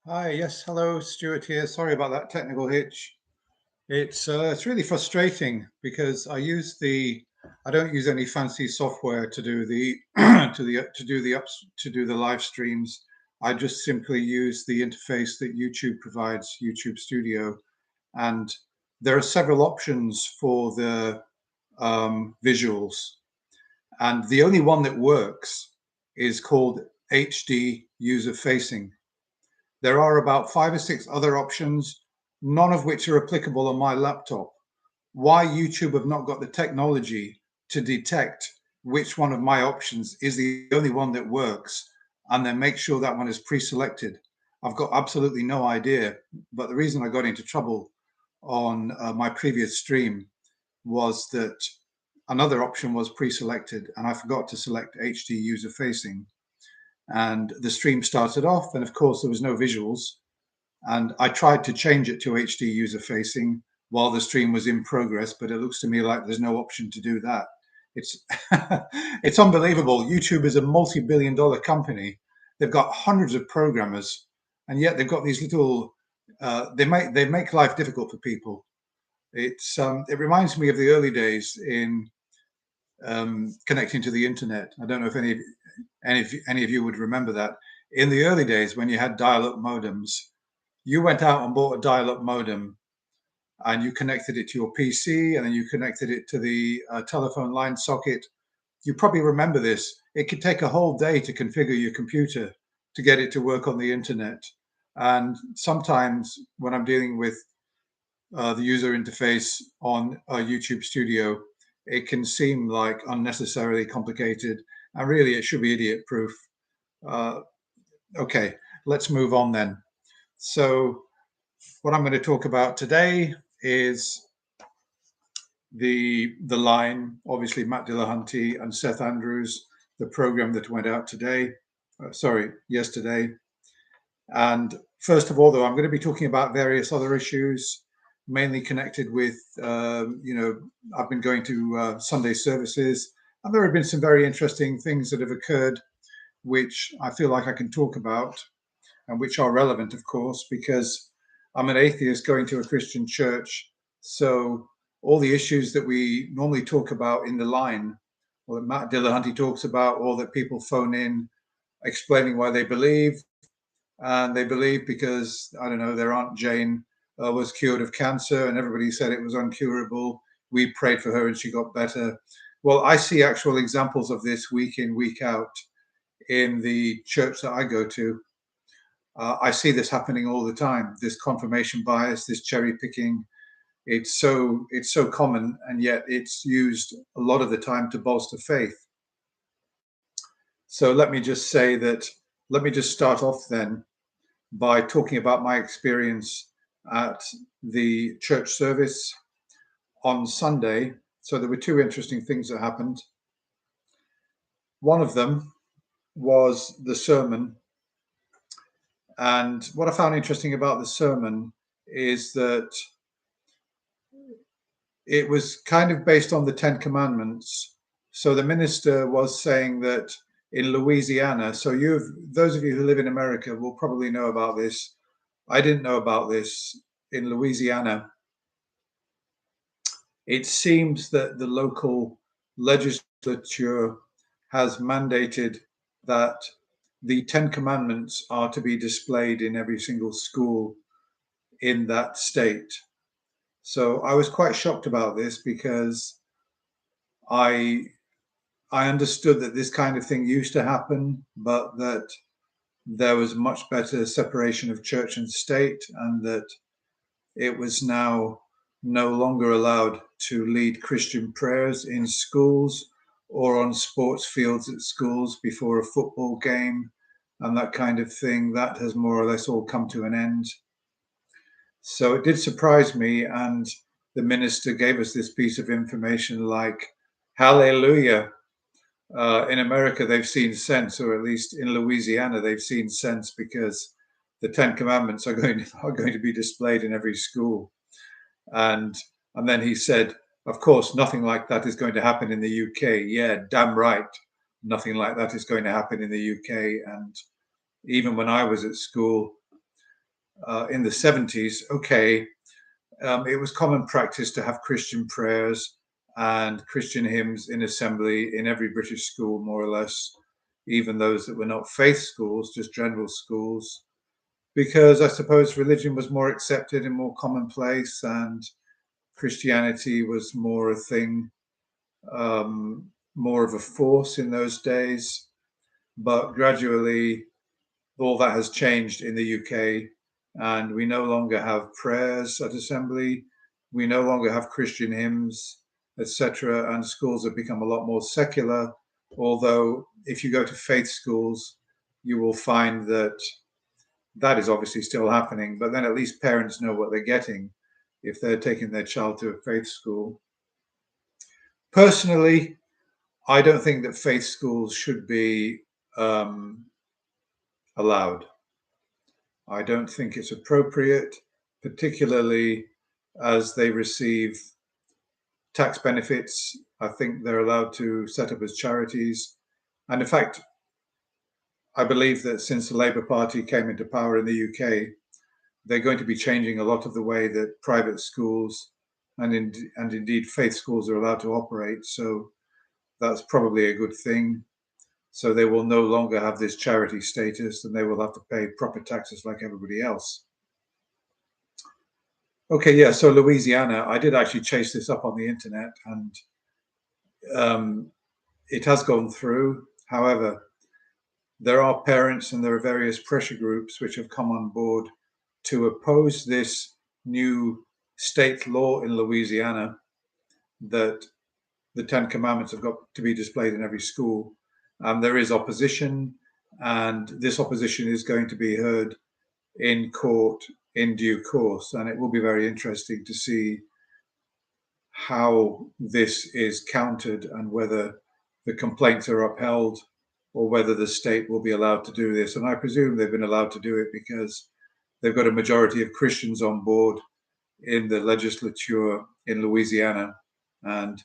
Hi, yes, hello, Stuart here. Sorry about that technical hitch. It's really frustrating because I don't use any fancy software to do the to do the live streams. I just simply use the interface that YouTube provides, YouTube Studio, and there are several options for the visuals, and the only one that works is called HD user facing. There are about 5 or 6 other options, none of which are applicable on my laptop. Why YouTube have not got the technology to detect which one of my options is the only one that works and then make sure that one is pre-selected, I've got absolutely no idea. But the reason I got into trouble on my previous stream was that another option was pre-selected and I forgot to select HD user facing. And the stream started off, and of course, there was no visuals. And I tried to change it to HD user facing while the stream was in progress, but it looks to me like there's no option to do that. It's it's unbelievable. YouTube is a multi-billion-dollar company. They've got hundreds of programmers, and yet they've got these little. They make life difficult for people. It reminds me of the early days in connecting to the internet. I don't know if any of you would remember that. In the early days, when you had dial-up modems, you went out and bought a dial-up modem and you connected it to your PC and then you connected it to the telephone line socket. You probably remember this. It could take a whole day to configure your computer to get it to work on the internet. And sometimes when I'm dealing with the user interface on YouTube Studio, it can seem like unnecessarily complicated. And really, it should be idiot proof. Uh, okay, let's move on then. So, what I'm going to talk about today is the line, obviously Matt Dillahunty and Seth Andrews, the program that went out yesterday. And first of all, though, I'm going to be talking about various other issues, mainly connected with, I've been going to Sunday services, and there have been some very interesting things that have occurred, which I feel like I can talk about, and which are relevant, of course, because I'm an atheist going to a Christian church. So all the issues that we normally talk about in the line, or that Matt Dillahunty talks about, or that people phone in explaining why they believe, and they believe because, I don't know, their Aunt Jane was cured of cancer and everybody said it was uncurable. We prayed for her and she got better. Well, I see actual examples of this week in, week out in the church that I go to. I see this happening all the time. This confirmation bias, this cherry picking. It's so common, and yet it's used a lot of the time to bolster faith. So let me just say that. Let me just start off then by talking about my experience at the church service on Sunday. So there were two interesting things that happened. One of them was the sermon. And what I found interesting about the sermon is that it was kind of based on the Ten Commandments. So the minister was saying that in Louisiana, so those of you who live in America will probably know about this. I didn't know about this. In Louisiana, it seems that the local legislature has mandated that the Ten Commandments are to be displayed in every single school in that state. So I was quite shocked about this because I I understood that this kind of thing used to happen, but that there was much better separation of church and state, and that it was now no longer allowed to lead Christian prayers in schools or on sports fields at schools before a football game and that kind of thing. That has more or less all come to an end. So it did surprise me, and the minister gave us this piece of information like, hallelujah. In America, they've seen sense, or at least in Louisiana, they've seen sense because the Ten Commandments are going to be displayed in every school. And then he said, of course, nothing like that is going to happen in the UK. Yeah, damn right. Nothing like that is going to happen in the UK. And even when I was at school, in the 70s, okay, it was common practice to have Christian prayers and Christian hymns in assembly in every British school, more or less, even those that were not faith schools, just general schools, because I suppose religion was more accepted and more commonplace, and Christianity was more a thing, more of a force in those days. But gradually, all that has changed in the UK, and we no longer have prayers at assembly. We no longer have Christian hymns, etc. And schools have become a lot more secular. Although, if you go to faith schools, you will find that that is obviously still happening. But then at least parents know what they're getting if they're taking their child to a faith school. Personally, I don't think that faith schools should be allowed. I don't think it's appropriate, particularly as they receive tax benefits. I think they're allowed to set up as charities. And in fact, I believe that since the Labour Party came into power in the UK, they're going to be changing a lot of the way that private schools and indeed faith schools are allowed to operate. So that's probably a good thing. So they will no longer have this charity status, and they will have to pay proper taxes like everybody else. Okay, yeah, so Louisiana, I did actually chase this up on the internet, and it has gone through. However, there are parents and there are various pressure groups which have come on board to oppose this new state law in Louisiana that the Ten Commandments have got to be displayed in every school. There is opposition, and this opposition is going to be heard in court in due course. And it will be very interesting to see how this is countered and whether the complaints are upheld or whether the state will be allowed to do this. And I presume they've been allowed to do it because they've got a majority of Christians on board in the legislature in Louisiana. And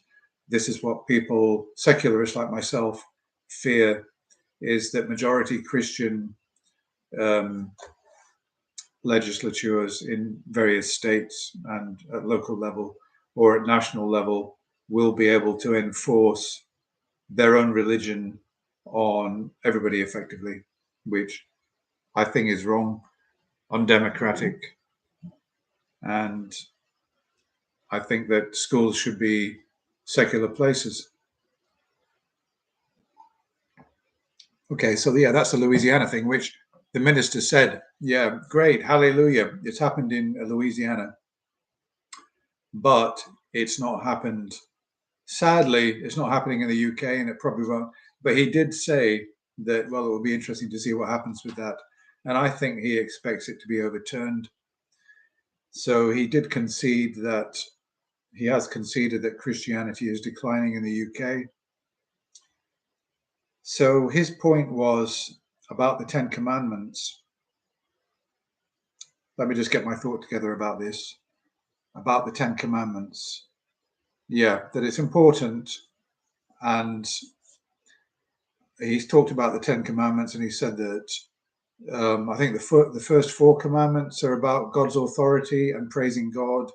this is what people, secularists like myself, fear, is that majority Christian legislatures in various states and at local level or at national level will be able to enforce their own religion on everybody effectively, which I think is wrong, undemocratic, and I think that schools should be secular places. Okay, so yeah, that's the Louisiana thing, which the minister said, yeah, great, hallelujah, it's happened in Louisiana, but it's not happened. Sadly, it's not happening in the UK, and it probably won't. But he did say that, well, it will be interesting to see what happens with that. And I think he expects it to be overturned. So he did concede that he has conceded that Christianity is declining in the UK. So his point was about the Ten Commandments. Let me just get my thought together about this, about the Ten Commandments. Yeah, that it's important. And he's talked about the Ten Commandments, and he said that I think the first four commandments are about God's authority and praising God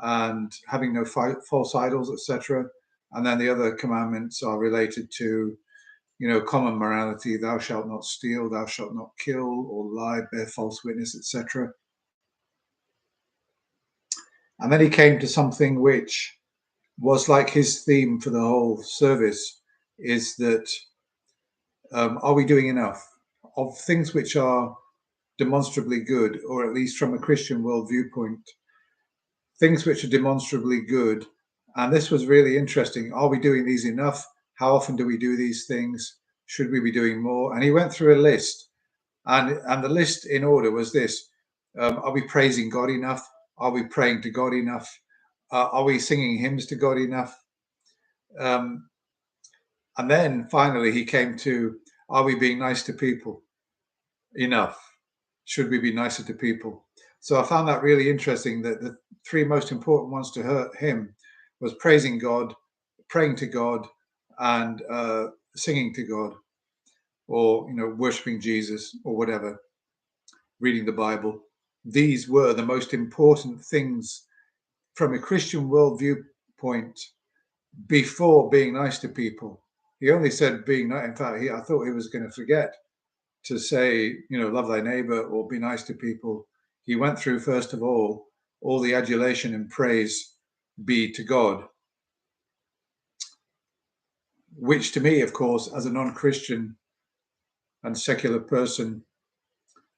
and having no false idols, etc. And then the other commandments are related to, common morality: thou shalt not steal, thou shalt not kill or lie, bear false witness, etc. And then he came to something which was like his theme for the whole service, is that are we doing enough of things which are demonstrably good, or at least from a Christian world viewpoint, things which are demonstrably good. And this was really interesting. Are we doing these enough? How often do we do these things? Should we be doing more? And he went through a list, and the list in order was this: are we praising God enough? Are we praying to God enough? Are we singing hymns to God enough? And then finally he came to, are we being nice to people enough? Should we be nicer to people? So I found that really interesting, that the three most important ones to him was praising God, praying to God, and singing to God, or worshiping Jesus, or whatever, reading the Bible. these were the most important things from a Christian worldview point before being nice to people. He only said being nice. In fact, I thought he was going to forget to say, love thy neighbor or be nice to people. He went through, first of all the adulation and praise be to God, which to me, of course, as a non-Christian and secular person,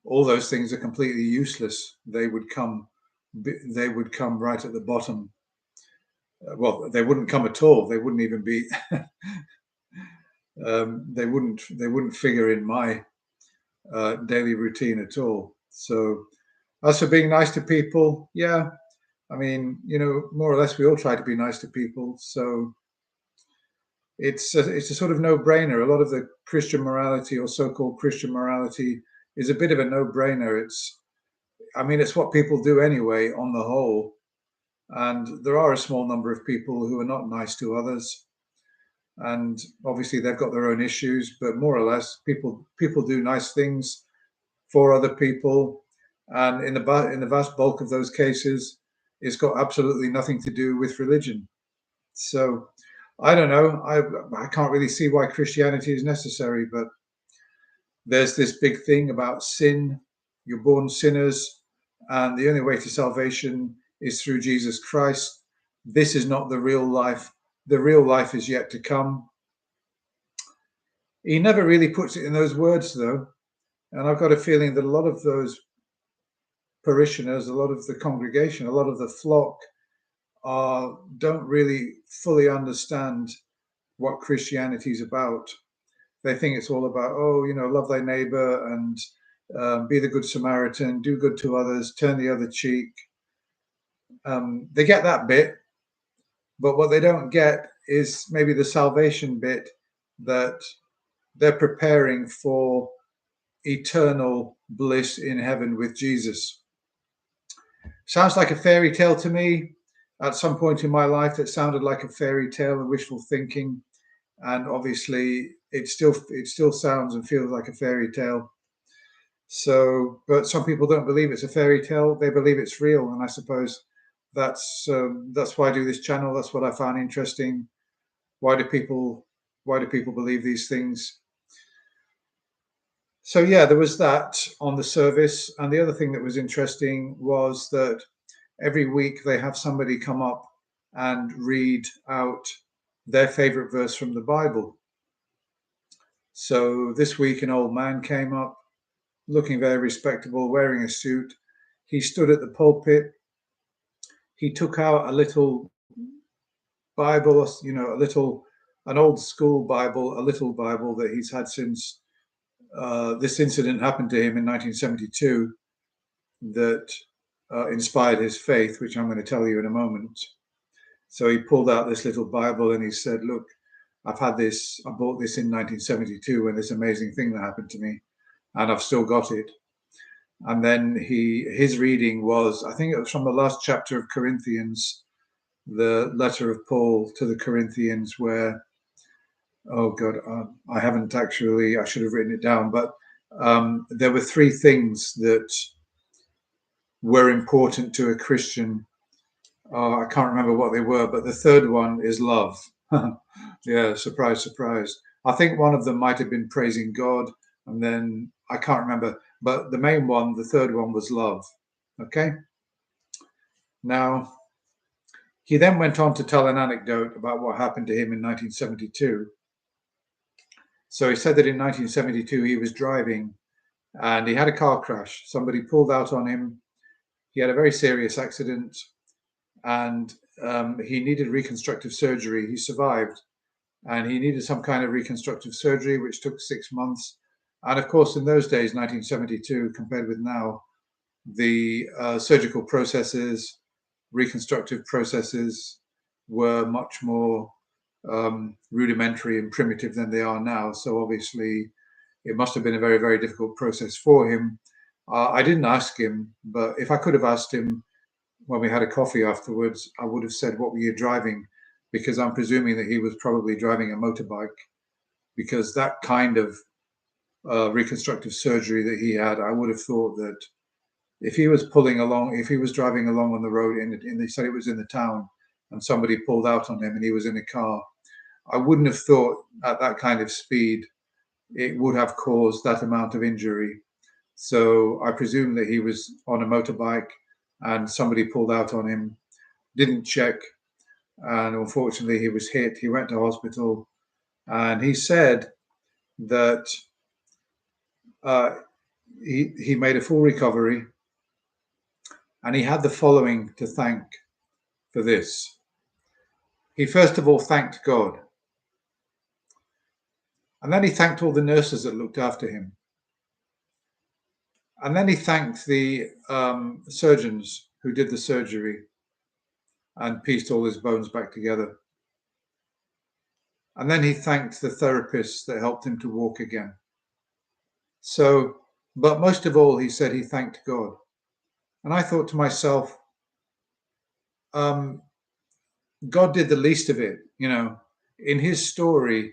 all those things are completely useless. They would come right at the bottom. Well, they wouldn't come at all. They wouldn't even be. They wouldn't figure in my daily routine at all. So, as for being nice to people, yeah, I mean, more or less, we all try to be nice to people. So it's a sort of no-brainer. A lot of the Christian morality or so-called Christian morality is a bit of a no-brainer. It's what people do anyway, on the whole. And there are a small number of people who are not nice to others. And obviously they've got their own issues, but more or less people do nice things for other people. And in the vast bulk of those cases, it's got absolutely nothing to do with religion. So I don't know. I can't really see why Christianity is necessary, but there's this big thing about sin. You're born sinners, and the only way to salvation is through Jesus Christ. This is not the real life. The real life is yet to come. He never really puts it in those words, though. And I've got a feeling that a lot of those parishioners, a lot of the congregation, a lot of the flock don't really fully understand what Christianity is about. They think it's all about, love thy neighbor and be the good Samaritan, do good to others, turn the other cheek. They get that bit, but what they don't get is maybe the salvation bit, that they're preparing for eternal bliss in heaven with Jesus. Sounds like a fairy tale to me. At some point in my life, that sounded like a fairy tale and wishful thinking, and obviously it still sounds and feels like a fairy tale. So, but some people don't believe it's a fairy tale; they believe it's real, and I suppose that's why I do this channel. That's what I found interesting. Why do people believe these things? So yeah, there was that on the service, and the other thing that was interesting was that every week they have somebody come up and read out their favorite verse from the Bible. So this week an old man came up looking very respectable, wearing a suit. He stood at the pulpit. He took out a little Bible, an old school Bible, a little Bible that he's had since this incident happened to him in 1972 that inspired his faith, which I'm going to tell you in a moment. So he pulled out this little Bible and he said, look, I bought this in 1972 when this amazing thing that happened to me, and I've still got it. And then his reading was, I think it was from the last chapter of Corinthians, the letter of Paul to the Corinthians, where, oh God, I should have written it down, but there were three things that were important to a Christian. I can't remember what they were, but the third one is love. Yeah, surprise, surprise. I think one of them might have been praising God, and then I can't remember, but the main one, the third one, was love. Okay. Now, he then went on to tell an anecdote about what happened to him in 1972. So he said that in 1972 he was driving and he had a car crash. Somebody pulled out on him. He had a very serious accident, and he needed reconstructive surgery. He survived, and he needed some kind of reconstructive surgery, which took 6 months. And of course, in those days, 1972, compared with now, the surgical processes, reconstructive processes, were much more rudimentary and primitive than they are now. So obviously, it must have been a very, very difficult process for him. I didn't ask him, but if I could have asked him when we had a coffee afterwards, I would have said, what were you driving? Because I'm presuming that he was probably driving a motorbike, because that kind of reconstructive surgery that he had, I would have thought that if he was pulling along, if he was driving along on the road, they said it was in the town, and somebody pulled out on him and he was in a car, I wouldn't have thought at that kind of speed it would have caused that amount of injury. So I presume that he was on a motorbike and somebody pulled out on him, didn't check, and unfortunately he was hit. He went to hospital, and he said that he made a full recovery, and he had the following to thank for this. He first of all thanked God, and then he thanked all the nurses that looked after him, and then he thanked the surgeons who did the surgery and pieced all his bones back together. And then he thanked the therapists that helped him to walk again. So, but most of all, he said he thanked God. And I thought to myself, God did the least of it. You know, in his story,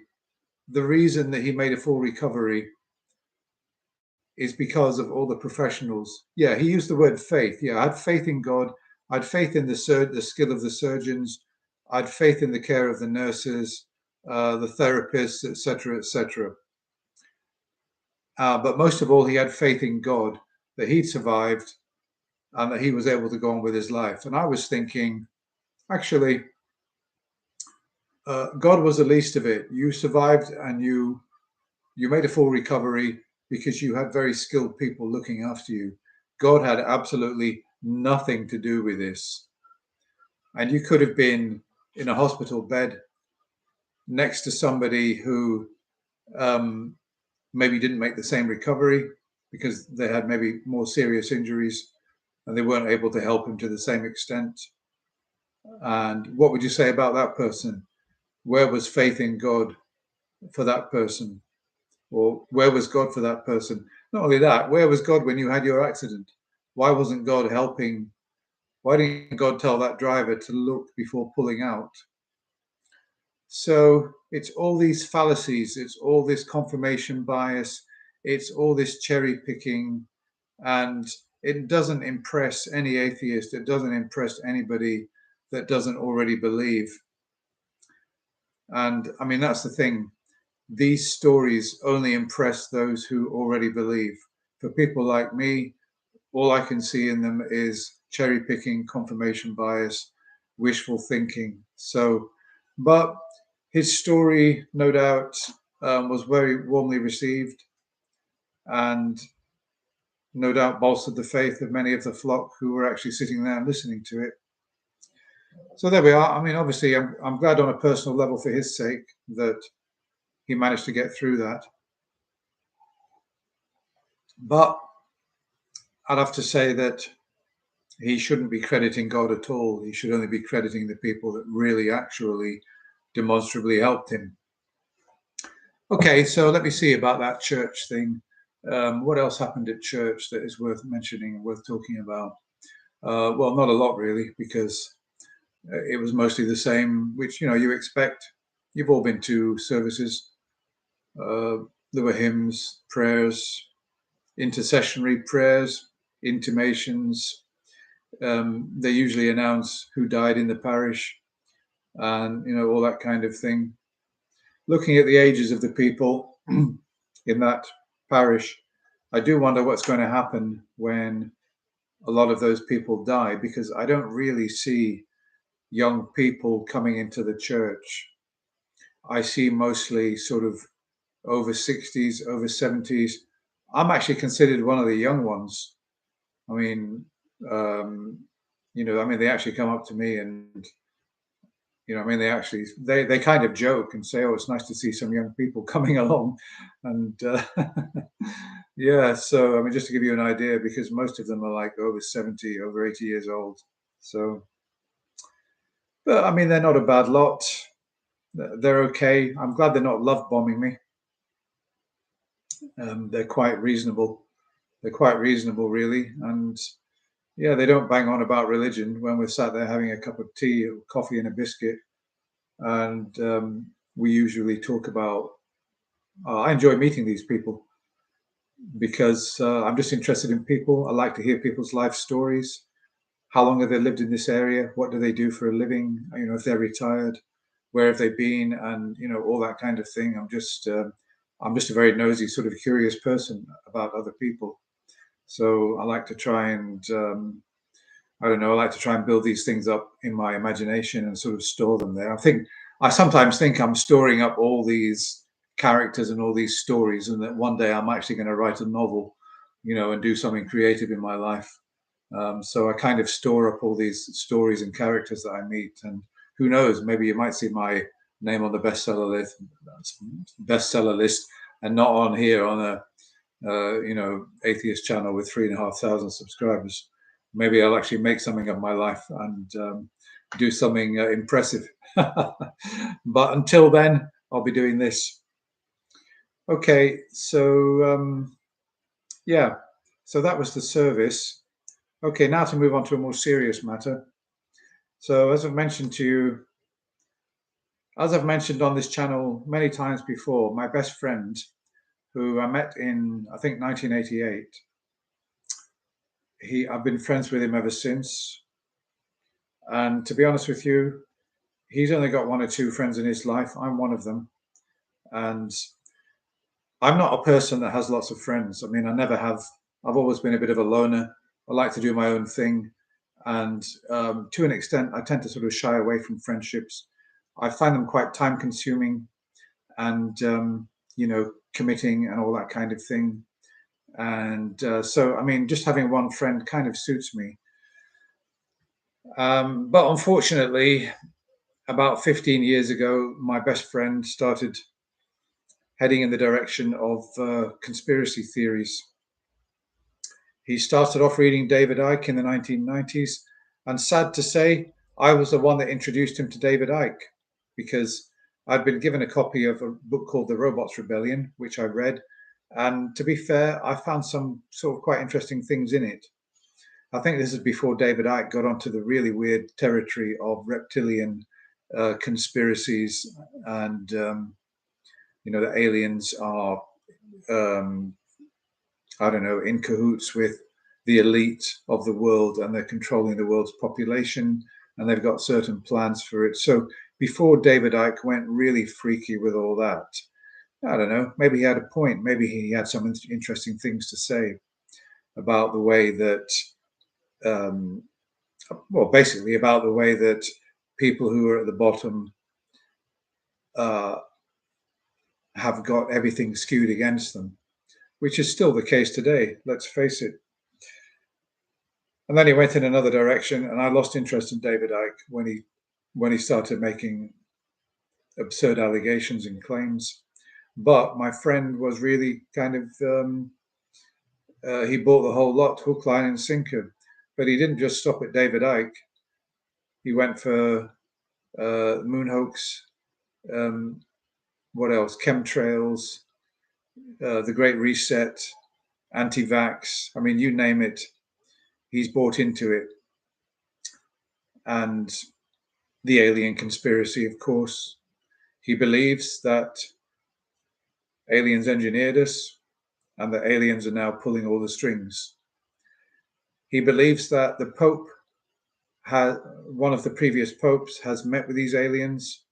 the reason that he made a full recovery is because of all the professionals. Yeah, he used the word faith. Yeah, I had faith in God. I had faith in the skill of the surgeons. I had faith in the care of the nurses, the therapists, etc., etc. But most of all, he had faith in God that he'd survived and that he was able to go on with his life. And I was thinking, actually, God was the least of it. You survived and you made a full recovery because you had very skilled people looking after you. God had absolutely nothing to do with this. And you could have been in a hospital bed next to somebody who maybe didn't make the same recovery because they had maybe more serious injuries and they weren't able to help him to the same extent. And what would you say about that person? Where was faith in God for that person? Or where was God for that person? Not only that, where was God when you had your accident? Why wasn't God helping? Why didn't God tell that driver to look before pulling out? So it's all these fallacies, it's all this confirmation bias, it's all this cherry picking, and it doesn't impress any atheist, it doesn't impress anybody that doesn't already believe. And I mean, that's the thing. These stories only impress those who already believe. For people like me, all I can see in them is cherry picking, confirmation bias, wishful thinking. So, but his story, no doubt, was very warmly received and no doubt bolstered the faith of many of the flock who were actually sitting there listening to it. So there we are. I mean, obviously, I'm glad on a personal level for his sake that he managed to get through that. But I'd have to say that he shouldn't be crediting God at all. He should only be crediting the people that really, actually, demonstrably helped him. Okay, so let me see about that church thing. What else happened at church that is worth mentioning and worth talking about? Well, not a lot really, because it was mostly the same, which you expect. You've all been to services. There were hymns, prayers, intercessionary prayers, intimations. They usually announce who died in the parish, and all that kind of thing. Looking at the ages of the people in that parish, I do wonder what's going to happen when a lot of those people die, because I don't really see young people coming into the church. I see mostly sort of over 60s, over 70s. I'm actually considered one of the young ones. I mean, they actually come up to me and, they kind of joke and say, oh, it's nice to see some young people coming along. And yeah, so, I mean, just to give you an idea, because most of them are like over 70, over 80 years old. So, but I mean, they're not a bad lot. They're okay. I'm glad they're not love bombing me. They're quite reasonable. They're quite reasonable, really. And yeah, they don't bang on about religion when we're sat there having a cup of tea or coffee and a biscuit. And we usually talk about, I enjoy meeting these people. because I'm just interested in people. I like to hear people's life stories. How long have they lived in this area? What do they do for a living? If they're retired, where have they been? And all that kind of thing. I'm just a very nosy, sort of curious person about other people. So I like to try and I don't know. I like to try and build these things up in my imagination and sort of store them there. I sometimes think I'm storing up all these characters and all these stories, and that one day I'm actually going to write a novel, and do something creative in my life. So I kind of store up all these stories and characters that I meet, and who knows? Maybe you might see my name on the bestseller list, and not on here on a atheist channel with 3,500 subscribers. Maybe I'll actually make something of my life and do something impressive. But until then, I'll be doing this. Okay, so yeah, so that was the service. Okay, now to move on to a more serious matter. So as I've mentioned to you, as I've mentioned on this channel many times before, my best friend, who I met in, I think, 1988, I've been friends with him ever since. And to be honest with you, he's only got one or two friends in his life. I'm one of them. And I'm not a person that has lots of friends. I mean, I never have. I've always been a bit of a loner. I like to do my own thing. And to an extent, I tend to sort of shy away from friendships. I find them quite time consuming and, committing and all that kind of thing. And so, I mean, just having one friend kind of suits me. But unfortunately, about 15 years ago, my best friend started heading in the direction of conspiracy theories. He started off reading David Icke in the 1990s, and sad to say, I was the one that introduced him to David Icke, because I'd been given a copy of a book called The Robots Rebellion, which I read, and to be fair, I found some sort of quite interesting things in it. I think this is before David Icke got onto the really weird territory of reptilian conspiracies, and the aliens are, I don't know, in cahoots with the elite of the world, and they're controlling the world's population, and they've got certain plans for it. So before David Icke went really freaky with all that, I don't know, maybe he had a point. Maybe he had some interesting things to say about the way that, basically about the way that people who are at the bottom have got everything skewed against them, which is still the case today, let's face it. And then he went in another direction, and I lost interest in David Icke when he started making absurd allegations and claims. But my friend was really kind of, he bought the whole lot, hook, line, and sinker. But he didn't just stop at David Icke. He went for moon hoax, what else? Chemtrails, the Great Reset, anti-vax. I mean, you name it, he's bought into it. And the alien conspiracy, of course. He believes that aliens engineered us and that aliens are now pulling all the strings. He believes that the Pope, one of the previous popes, has met with these aliens,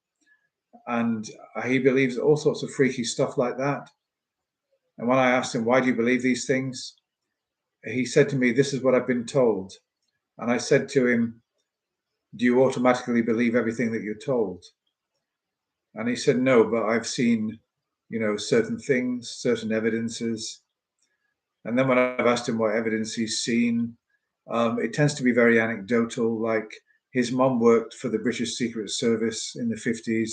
and he believes all sorts of freaky stuff like that. And when I asked him, why do you believe these things? He said to me, this is what I've been told. And I said to him, do you automatically believe everything that you're told? And he said, no, but I've seen, certain things, certain evidences. And then when I've asked him what evidence he's seen, it tends to be very anecdotal. Like, his mom worked for the British Secret Service in the 50s.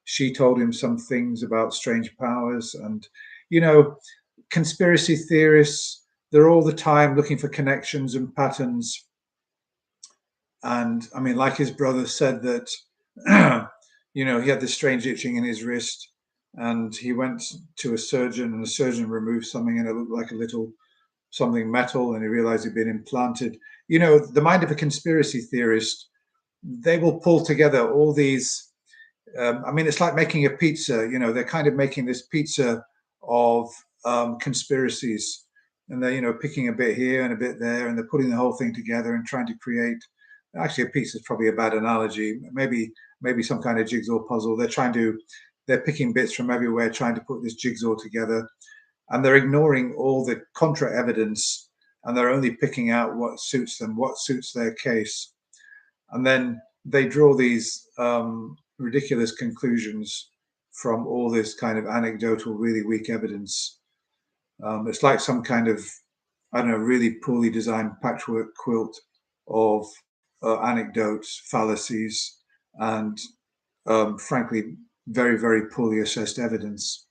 She told him some things about strange powers. And, conspiracy theorists, they're all the time looking for connections and patterns. And I mean, like his brother said that, he had this strange itching in his wrist, and he went to a surgeon, and the surgeon removed something, and it looked like a little something metal, and he realized he'd been implanted. The mind of a conspiracy theorist, they will pull together all these. I mean, it's like making a pizza. They're kind of making this pizza of conspiracies, and they're picking a bit here and a bit there, and they're putting the whole thing together and trying to create. Actually, a piece is probably a bad analogy. Maybe some kind of jigsaw puzzle. They're picking bits from everywhere, trying to put this jigsaw together, and they're ignoring all the contra evidence, and they're only picking out what suits them, what suits their case, and then they draw these ridiculous conclusions from all this kind of anecdotal, really weak evidence. It's like some kind of, I don't know, really poorly designed patchwork quilt of anecdotes, fallacies, and frankly, very, very poorly assessed evidence.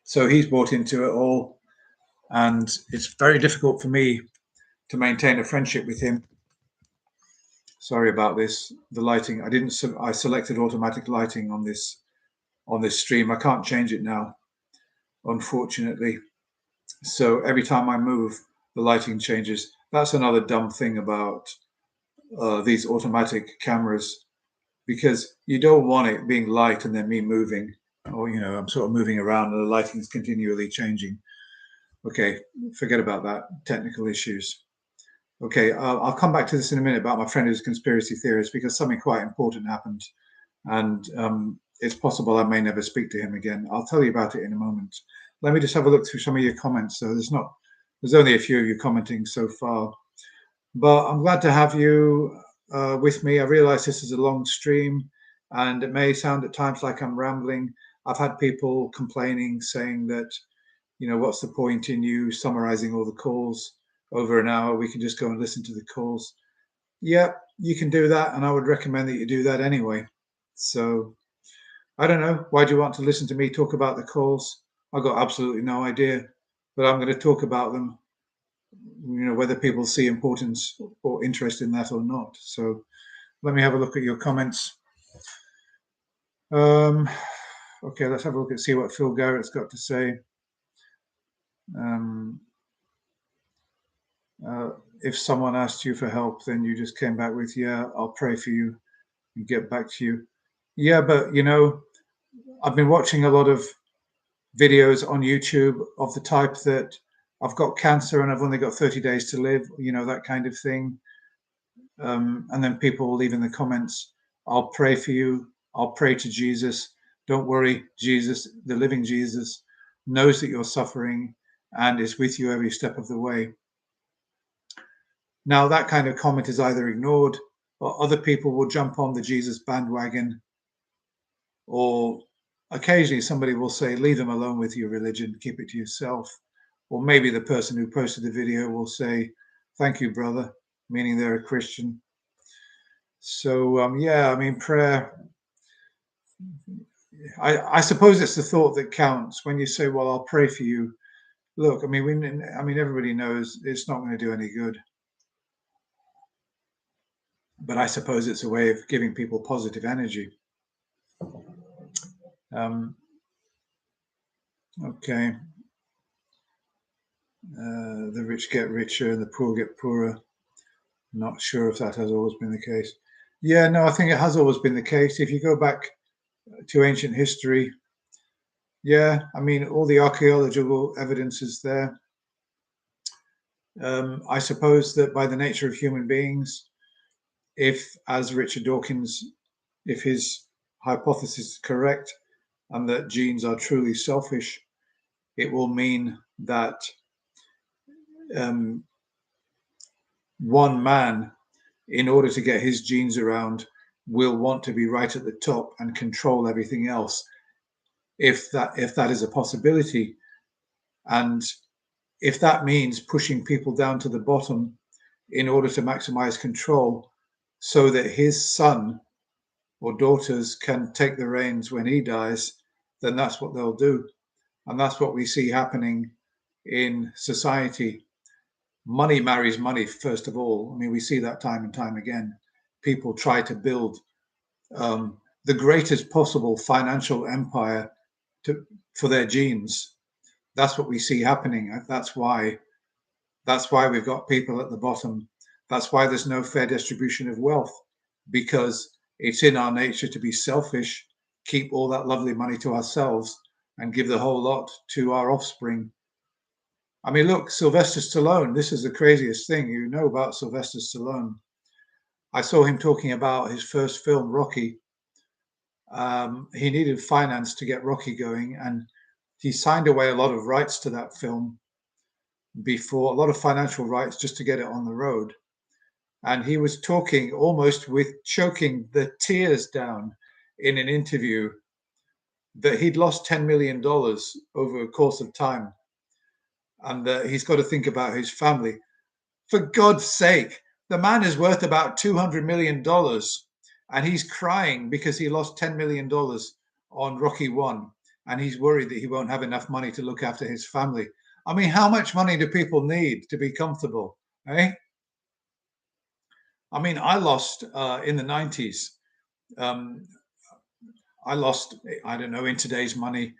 So he's bought into it all, and it's very difficult for me to maintain a friendship with him. Sorry about this. The lighting. I selected automatic lighting on this stream. I can't change it now, unfortunately. So every time I move, the lighting changes. That's another dumb thing about these automatic cameras, because you don't want it being light and then me moving, or I'm sort of moving around and the lighting is continually changing. Okay, forget about that. Technical issues. Okay, I'll come back to this in a minute about my friend who's a conspiracy theorist, because something quite important happened, and it's possible I may never speak to him again. I'll tell you about it in a moment. Let me just have a look through some of your comments. So there's only a few of you commenting so far, but I'm glad to have you with me. I realize this is a long stream, and it may sound at times like I'm rambling. I've had people complaining, saying that, what's the point in you summarizing all the calls over an hour? We can just go and listen to the calls. Yeah, you can do that, and I would recommend that you do that anyway. So I don't know. Why do you want to listen to me talk about the calls? I've got absolutely no idea, but I'm going to talk about them, whether people see importance or interest in that or not. So let me have a look at your comments. Okay, let's have a look and see what Phil Garrett's got to say. If someone asked you for help, then you just came back with, yeah, I'll pray for you and get back to you. Yeah, but I've been watching a lot of videos on YouTube of the type that I've got cancer and I've only got 30 days to live, that kind of thing. And then people will leave in the comments, I'll pray for you. I'll pray to Jesus. Don't worry, Jesus, the living Jesus, knows that you're suffering and is with you every step of the way. Now, that kind of comment is either ignored, or other people will jump on the Jesus bandwagon, or occasionally somebody will say, leave them alone with your religion, keep it to yourself. Or maybe the person who posted the video will say, thank you, brother, meaning they're a Christian. So, yeah, I mean, prayer, I suppose it's the thought that counts when you say, well, I'll pray for you. Look, I mean, everybody knows it's not going to do any good. But I suppose it's a way of giving people positive energy. Okay. The rich get richer and the poor get poorer. Not sure if that has always been the case. Yeah, no, I think it has always been the case. If you go back to ancient history, yeah, I mean, all the archaeological evidence is there. I suppose that by the nature of human beings, if, as Richard Dawkins, if his hypothesis is correct and that genes are truly selfish, it will mean that one man, in order to get his genes around, will want to be right at the top and control everything else, if that is a possibility. And if that means pushing people down to the bottom in order to maximize control so that his son or daughters can take the reins when he dies, then that's what they'll do. And that's what we see happening in society. Money marries money, first of all. I mean, we see that time and time again. People try to build the greatest possible financial empire for their genes. That's what we see happening. That's why we've got people at the bottom. That's why there's no fair distribution of wealth, because it's in our nature to be selfish, keep all that lovely money to ourselves, and give the whole lot to our offspring. I mean, look, Sylvester Stallone, this is the craziest thing you know about Sylvester Stallone. I saw him talking about his first film, Rocky. He needed finance to get Rocky going, and he signed away a lot of rights to that film before, a lot of financial rights just to get it on the road. And he was talking almost with choking the tears down in an interview that he'd lost $10 million over a course of time, and that he's got to think about his family. For God's sake, the man is worth about $200 million, and he's crying because he lost $10 million on Rocky 1, and he's worried that he won't have enough money to look after his family. I mean, how much money do people need to be comfortable, eh? I mean, I lost in the 90s. Um, I lost, I don't know, in today's money,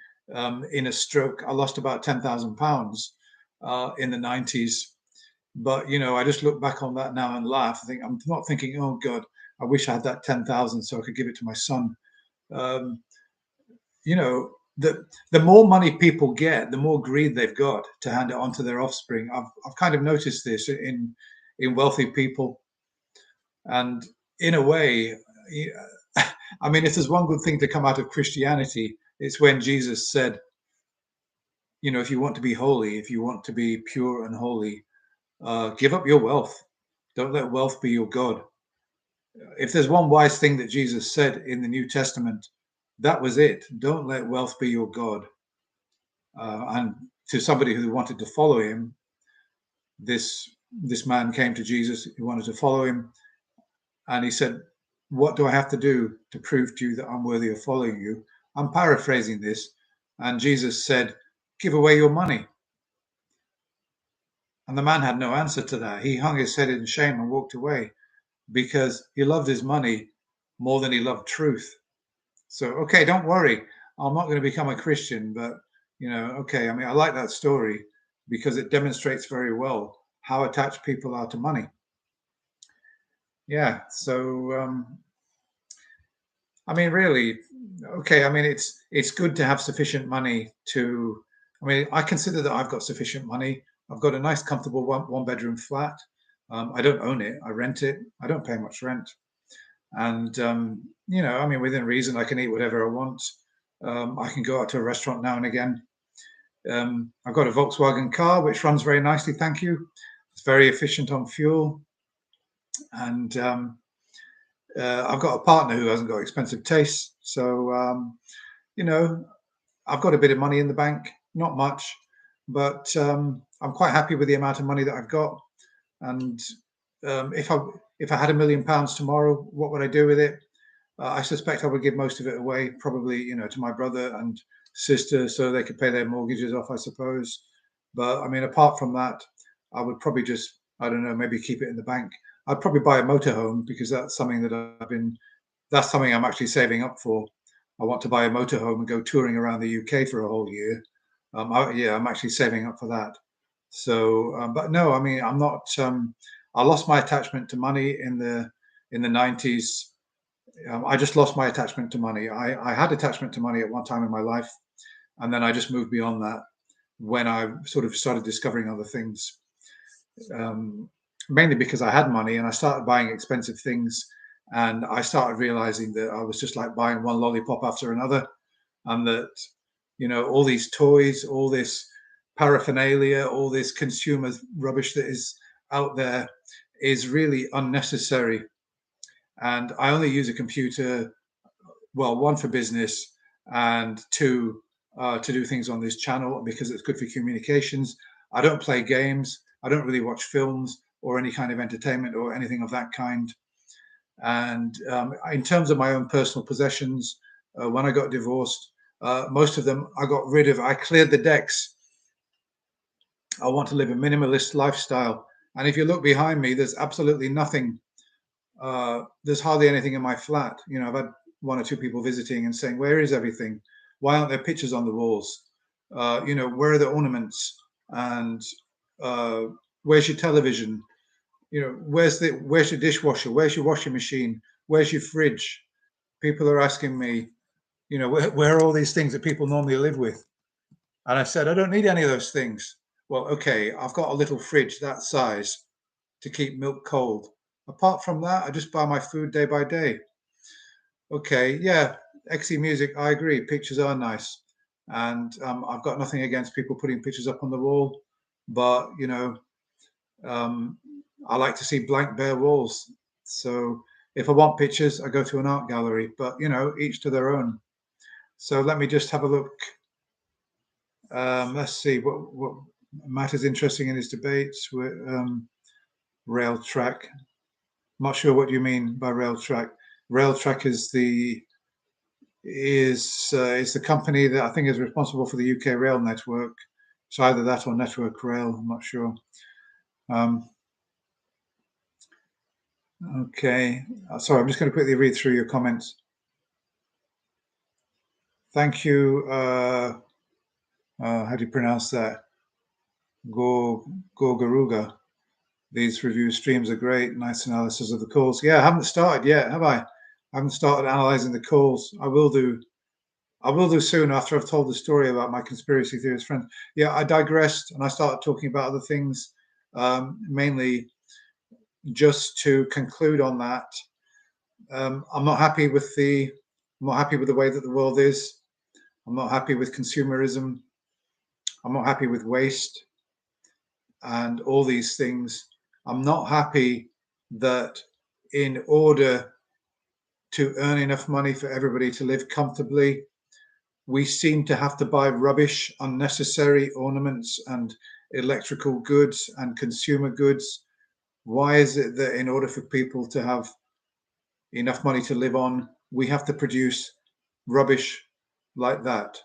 in a stroke, I lost about £10,000 in the 90s. But, you know, I just look back on that now and laugh. I think I'm not thinking, oh God, I wish I had that 10,000 so I could give it to my son. Um, you know, the more money people get, the more greed they've got to hand it on to their offspring. I've kind of noticed this in wealthy people. And in a way, I mean, if there's one good thing to come out of Christianity, it's when Jesus said, you know, if you want to be holy, if you want to be pure and holy, give up your wealth. Don't let wealth be your God. If there's one wise thing that Jesus said in the New Testament, that was it. Don't let wealth be your God. And to somebody who wanted to follow him, this man came to Jesus who wanted to follow him, and he said, what do I have to do to prove to you that I'm worthy of following you? I'm paraphrasing this. And Jesus said, give away your money. And the man had no answer to that. He hung his head in shame and walked away because he loved his money more than he loved truth. So, okay, don't worry. I'm not going to become a Christian, but, you know, okay. I mean, I like that story because it demonstrates very well how attached people are to money. Yeah. So, I mean, really, okay. I mean, it's good to have sufficient money to. I mean, I consider that I've got sufficient money. I've got a nice, comfortable one bedroom flat. I don't own it. I rent it. I don't pay much rent, and you know, I mean, within reason, I can eat whatever I want. I can go out to a restaurant now and again. I've got a Volkswagen car which runs very nicely, thank you. It's very efficient on fuel, and I've got a partner who hasn't got expensive tastes. So, you know, I've got a bit of money in the bank, not much, but I'm quite happy with the amount of money that I've got. And if I had £1 million tomorrow, what would I do with it? I suspect I would give most of it away, probably, you know, to my brother and sister, so they could pay their mortgages off, I suppose. But I mean, apart from that, I would probably just, I don't know, maybe keep it in the bank. I'd probably buy a motorhome because that's something that that's something I'm actually saving up for. I want to buy a motorhome and go touring around the UK for a whole year. Yeah, I'm actually saving up for that. So, but no, I mean, I'm not. I lost my attachment to money in the 90s. I just lost my attachment to money. I had attachment to money at one time in my life, and then I just moved beyond that when I sort of started discovering other things. Mainly because I had money and I started buying expensive things, and I started realizing that I was just like buying one lollipop after another, and that, you know, all these toys, all this paraphernalia, all this consumer rubbish that is out there is really unnecessary. And I only use a computer, well, one for business, and two to do things on this channel because it's good for communications. I don't play games. I don't really watch films or any kind of entertainment or anything of that kind. And in terms of my own personal possessions, when I got divorced, most of them I got rid of. I cleared the decks. I want to live a minimalist lifestyle. And if you look behind me, there's absolutely nothing. There's hardly anything in my flat. You know, I've had one or two people visiting and saying, "Where is everything? Why aren't there pictures on the walls? You know, where are the ornaments? And uh, where's your television? You know, where's your dishwasher? Where's your washing machine? Where's your fridge?" People are asking me, where are all these things that people normally live with? And I said, I don't need any of those things. Well, okay, I've got a little fridge that size to keep milk cold. Apart from that, I just buy my food day by day. Okay, yeah, XE music, I agree. Pictures are nice. And I've got nothing against people putting pictures up on the wall. But, um, I like to see blank, bare walls. So if I want pictures, I go to an art gallery. But, each to their own. So let me just have a look. Let's see what Matt is interesting in his debates. Rail track. I'm not sure what you mean by rail track. Rail track is the company that I think is responsible for the UK rail network. It's either that or Network Rail. I'm not sure. Okay. Sorry, I'm just going to quickly read through your comments. Thank you. How do you pronounce that? Garuga. These review streams are great. Nice analysis of the calls. Yeah, I haven't started yet, have I? I haven't started analyzing the calls. I will do soon after I've told the story about my conspiracy theorist friend. Yeah, I digressed and I started talking about other things, mainly just to conclude on that. I'm not happy with the way that the world is. I'm not happy with consumerism. I'm not happy with waste and all these things. I'm not happy that in order to earn enough money for everybody to live comfortably, we seem to have to buy rubbish, unnecessary ornaments and electrical goods and consumer goods. Why is it that in order for people to have enough money to live on, we have to produce rubbish like that?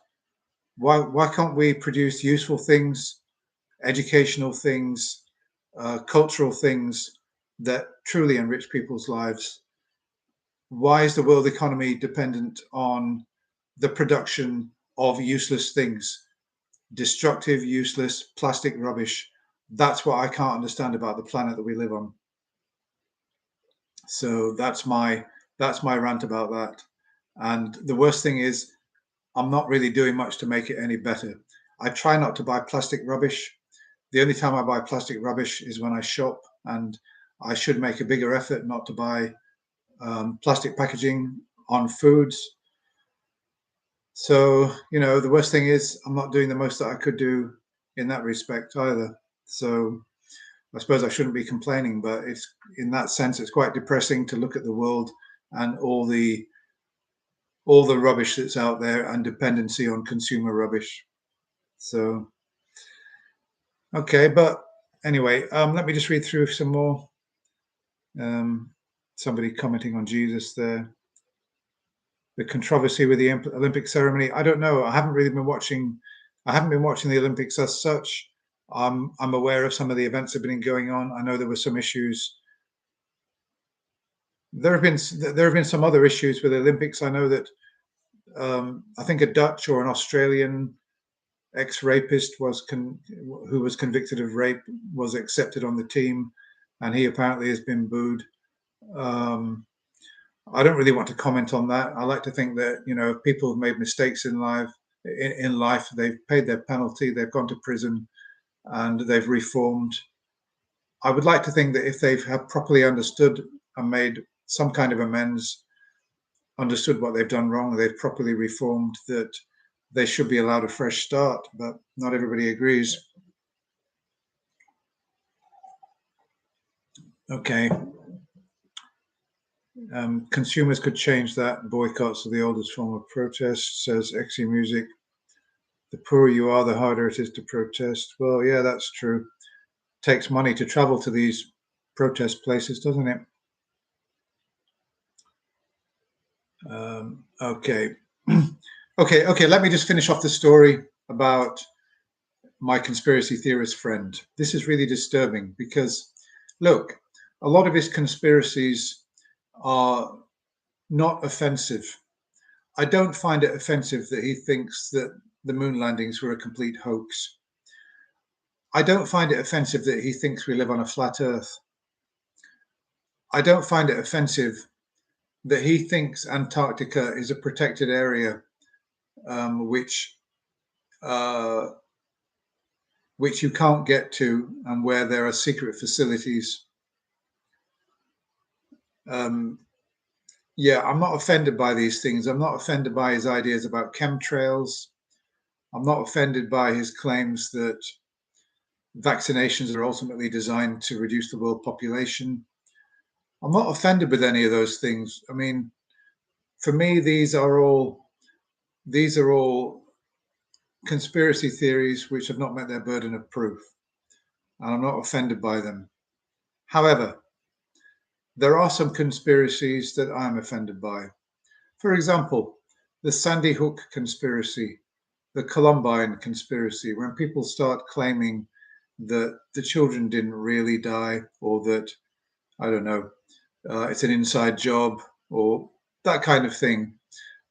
Why can't we produce useful things, educational things, cultural things that truly enrich people's lives? Why is the world economy dependent on the production of useless things, destructive, useless, plastic rubbish? That's what I can't understand about the planet that we live on. So that's my rant about that. And the worst thing is, I'm not really doing much to make it any better. I try not to buy plastic rubbish. The only time I buy plastic rubbish is when I shop, and I should make a bigger effort not to buy plastic packaging on foods. So, the worst thing is I'm not doing the most that I could do in that respect either. So I suppose I shouldn't be complaining, but it's in that sense, it's quite depressing to look at the world and all the rubbish that's out there and dependency on consumer rubbish. So, okay, but anyway, let me just read through some more. Somebody commenting on Jesus there. The controversy with the Olympic ceremony. I don't know. I haven't been watching the Olympics as such. I'm aware of some of the events that have been going on. I know there were some issues. There have been some other issues with the Olympics. I know that I think a Dutch or an Australian ex-rapist who was convicted of rape was accepted on the team, and he apparently has been booed. I don't really want to comment on that. I like to think that if people have made mistakes in life, they've paid their penalty, they've gone to prison, and they've reformed. I would like to think that if they have properly understood and made some kind of amends, understood what they've done wrong, they've properly reformed, that they should be allowed a fresh start. But not everybody agrees. Okay. Consumers could change that. Boycotts are the oldest form of protest, says XE Music. The poorer you are, the harder it is to protest. Well, yeah, that's true. It takes money to travel to these protest places, doesn't it? Okay. Okay. Let me just finish off the story about my conspiracy theorist friend. This is really disturbing because, look, a lot of his conspiracies are not offensive. I don't find it offensive that he thinks that the moon landings were a complete hoax. I don't find it offensive that he thinks we live on a flat earth. I don't find it offensive that he thinks Antarctica is a protected area which you can't get to, and where there are secret facilities. Yeah, I'm not offended by these things. I'm not offended by his ideas about chemtrails. I'm not offended by his claims that vaccinations are ultimately designed to reduce the world population. I'm not offended with any of those things. I mean, for me, these are all conspiracy theories which have not met their burden of proof, and I'm not offended by them. However, there are some conspiracies that I'm offended by. For example, the Sandy Hook conspiracy, the Columbine conspiracy, when people start claiming that the children didn't really die, or that, I don't know, it's an inside job, or that kind of thing.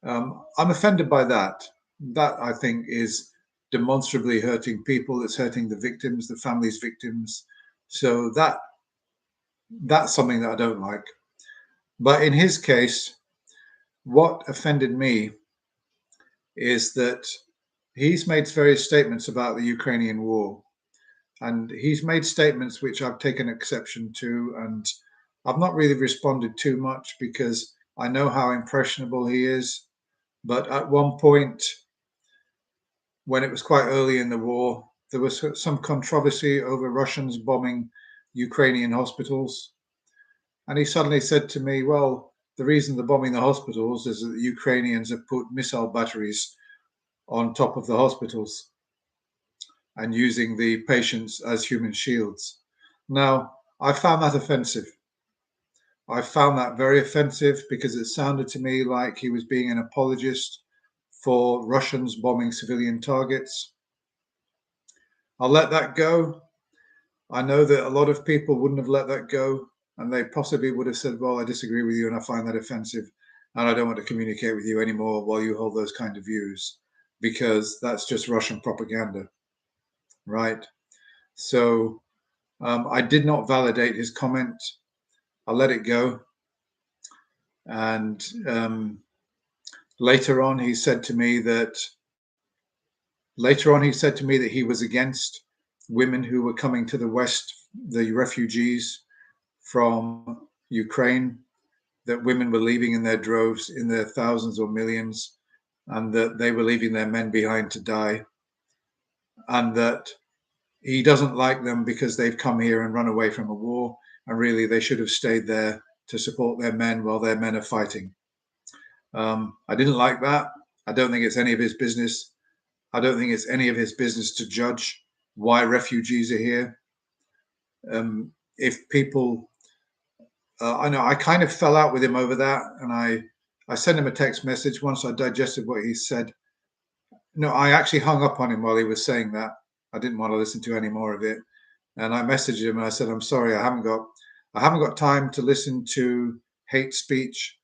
I'm offended by that. That, I think, is demonstrably hurting people. It's hurting the victims, the families' victims. So that's something that I don't like. But in his case, what offended me is that he's made various statements about the Ukrainian war. And he's made statements which I've taken exception to, and I've not really responded too much because I know how impressionable he is. But at one point, when it was quite early in the war, there was some controversy over Russians bombing Ukrainian hospitals. And he suddenly said to me, well, the reason they're bombing the hospitals is that the Ukrainians have put missile batteries on top of the hospitals and using the patients as human shields. Now, I found that offensive. I found that very offensive because it sounded to me like he was being an apologist for Russians bombing civilian targets. I'll let that go. I know that a lot of people wouldn't have let that go, and they possibly would have said, well, I disagree with you and I find that offensive, and I don't want to communicate with you anymore while you hold those kind of views, because that's just Russian propaganda, right? So I did not validate his comment. I let it go. And later on, he said to me that he was against women who were coming to the West, the refugees from Ukraine, that women were leaving in their droves, in their thousands or millions, and that they were leaving their men behind to die. And that he doesn't like them because they've come here and run away from a war, and really they should have stayed there to support their men while their men are fighting. I didn't like that. I don't think it's any of his business. I don't think it's any of his business to judge why refugees are here. If people, I know I kind of fell out with him over that, and I sent him a text message once I digested what he said. No, I actually hung up on him while he was saying that. I didn't want to listen to any more of it, and I messaged him and I said, "I'm sorry, I haven't got time to listen to hate speech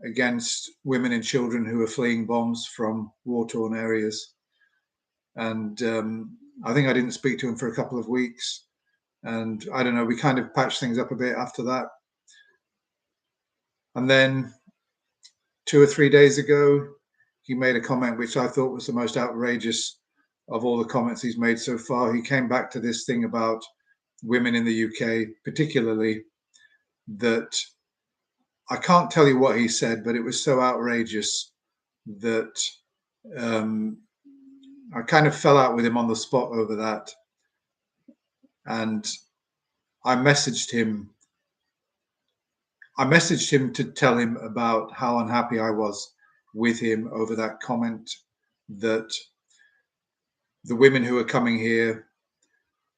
against women and children who are fleeing bombs from war-torn areas." And I think I didn't speak to him for a couple of weeks, and I don't know, we kind of patched things up a bit after that. And then 2 or 3 days ago, he made a comment which I thought was the most outrageous of all the comments he's made so far. He came back to this thing about women in the UK, particularly, that I can't tell you what he said, but it was so outrageous that I kind of fell out with him on the spot over that. And I messaged him to tell him about how unhappy I was with him over that comment, that the women who are coming here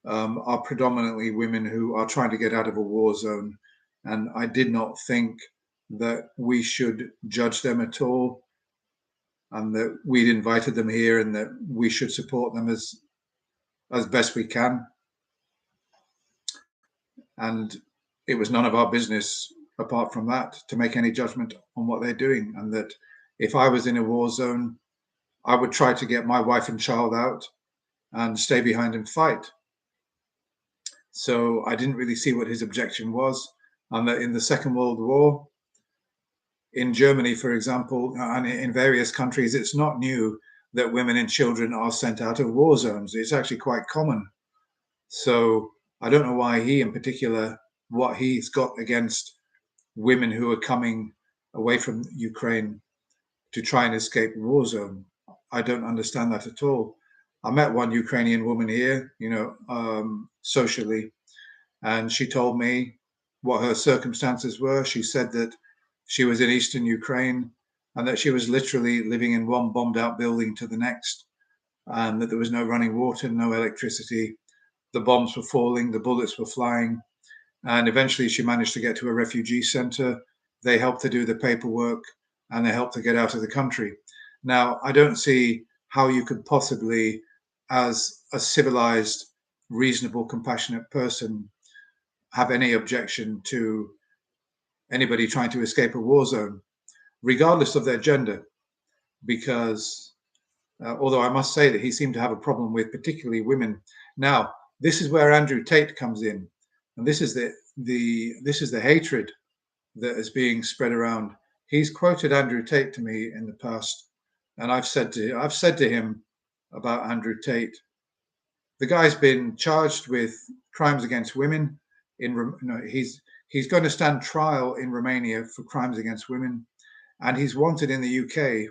are predominantly women who are trying to get out of a war zone. And I did not think that we should judge them at all, and that we'd invited them here and that we should support them as best we can. And it was none of our business, apart from that, to make any judgment on what they're doing. And that if I was in a war zone, I would try to get my wife and child out and stay behind and fight. So I didn't really see what his objection was. And that in the Second World War, in Germany, for example, and in various countries, it's not new that women and children are sent out of war zones. It's actually quite common. So I don't know why he in particular, what he's got against women who are coming away from Ukraine to try and escape a war zone. I don't understand that at all. I met one Ukrainian woman here, socially, and she told me what her circumstances were. She said that she was in eastern Ukraine and that she was literally living in one bombed out building to the next, and that there was no running water, no electricity. The bombs were falling, the bullets were flying, and eventually she managed to get to a refugee center. They helped her do the paperwork and they helped her get out of the country. Now, I don't see how you could possibly, as a civilized, reasonable, compassionate person, have any objection to anybody trying to escape a war zone, regardless of their gender, because although I must say that he seemed to have a problem with particularly women. Now, this is where Andrew Tate comes in, and this is the hatred that is being spread around. He's quoted Andrew Tate to me in the past, and I've said to him about Andrew Tate, the guy's been charged with crimes against women. He's going to stand trial in Romania for crimes against women, and he's wanted in the UK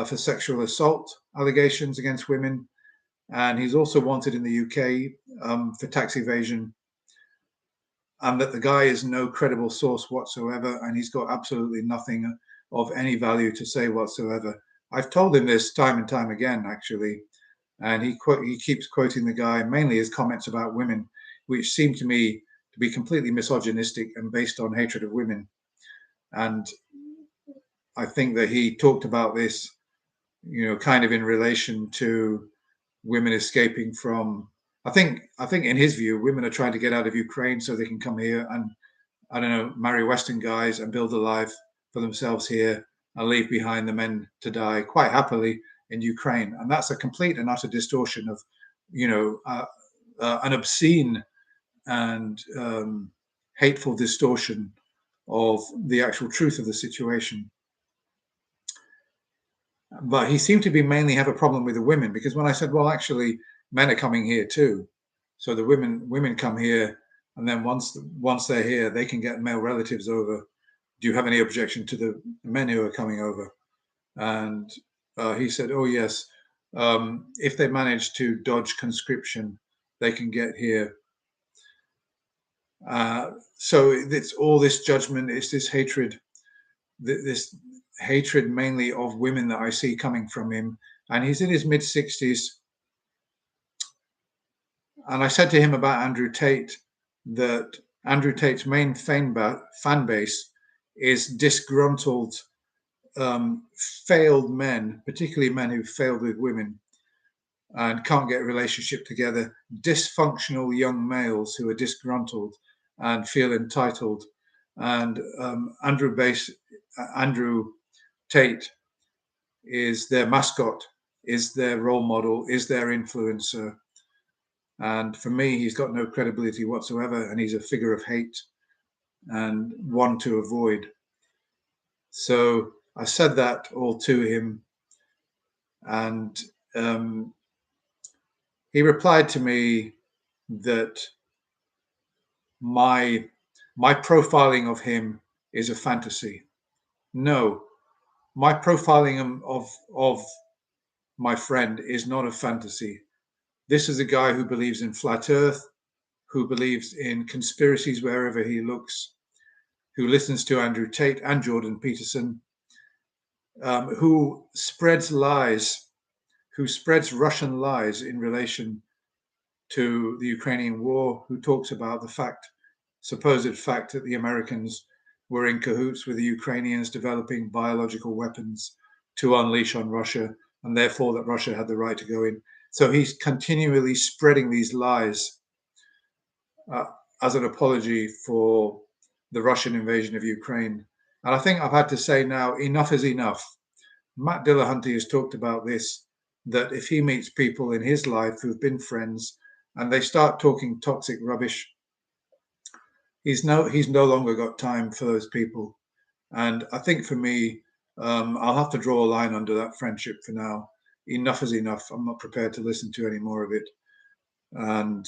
for sexual assault allegations against women, and he's also wanted in the UK for tax evasion, and that the guy is no credible source whatsoever, and he's got absolutely nothing of any value to say whatsoever. I've told him this time and time again, actually, and he keeps quoting the guy, mainly his comments about women, which seem to me to be completely misogynistic and based on hatred of women. And I think that he talked about this, kind of in relation to women escaping from, I think in his view, women are trying to get out of Ukraine so they can come here and, I don't know, marry Western guys and build a life for themselves here and leave behind the men to die quite happily in Ukraine. And that's a complete and utter distortion of, an obscene and hateful distortion of the actual truth of the situation. But he seemed to be mainly have a problem with the women, because when I said, well, actually, men are coming here too, so the women come here, and then once they're here, they can get male relatives over. Do you have any objection to the men who are coming over? And he said, oh yes, if they manage to dodge conscription, they can get here. So it's all this judgment, it's this hatred, this hatred mainly of women that I see coming from him. And he's in his mid-60s. And I said to him about Andrew Tate that Andrew Tate's main fan base is disgruntled, failed men, particularly men who failed with women and can't get a relationship together, dysfunctional young males who are disgruntled and feel entitled. And Andrew Tate is their mascot, is their role model, is their influencer. And for me, he's got no credibility whatsoever, and he's a figure of hate and one to avoid. So I said that all to him, and he replied to me that my profiling of him is a fantasy. No, my profiling of my friend is not a fantasy. This is a guy who believes in flat earth, who believes in conspiracies wherever he looks, who listens to Andrew Tate and Jordan Peterson, who spreads lies, who spreads Russian lies in relation to the Ukrainian war, who talks about the supposed fact that the Americans were in cahoots with the Ukrainians developing biological weapons to unleash on Russia, and therefore that Russia had the right to go in. So he's continually spreading these lies as an apology for the Russian invasion of Ukraine. And I think I've had to say now, enough is enough. Matt Dillahunty has talked about this, that if he meets people in his life who've been friends and they start talking toxic rubbish, he's no longer got time for those people. And I think for me, I'll have to draw a line under that friendship for now. Enough is enough. I'm not prepared to listen to any more of it. And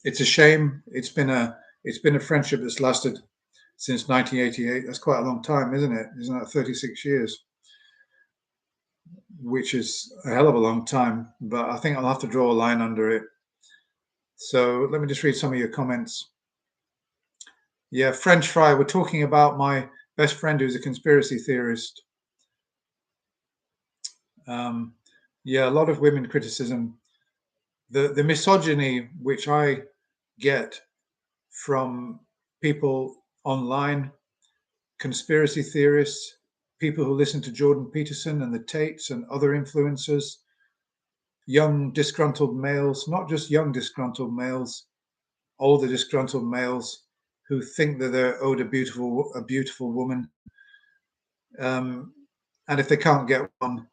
it's a shame. It's been a friendship that's lasted since 1988. That's quite a long time, isn't it? Isn't that 36 years? Which is a hell of a long time. But I think I'll have to draw a line under it. So let me just read some of your comments. Yeah, French fry. We're talking about my best friend who's a conspiracy theorist. Yeah, a lot of women criticism. The misogyny which I get from people online, conspiracy theorists, people who listen to Jordan Peterson and the Tates and other influencers, young disgruntled males, not just young disgruntled males, older disgruntled males who think that they're owed a beautiful woman, and if they can't get one,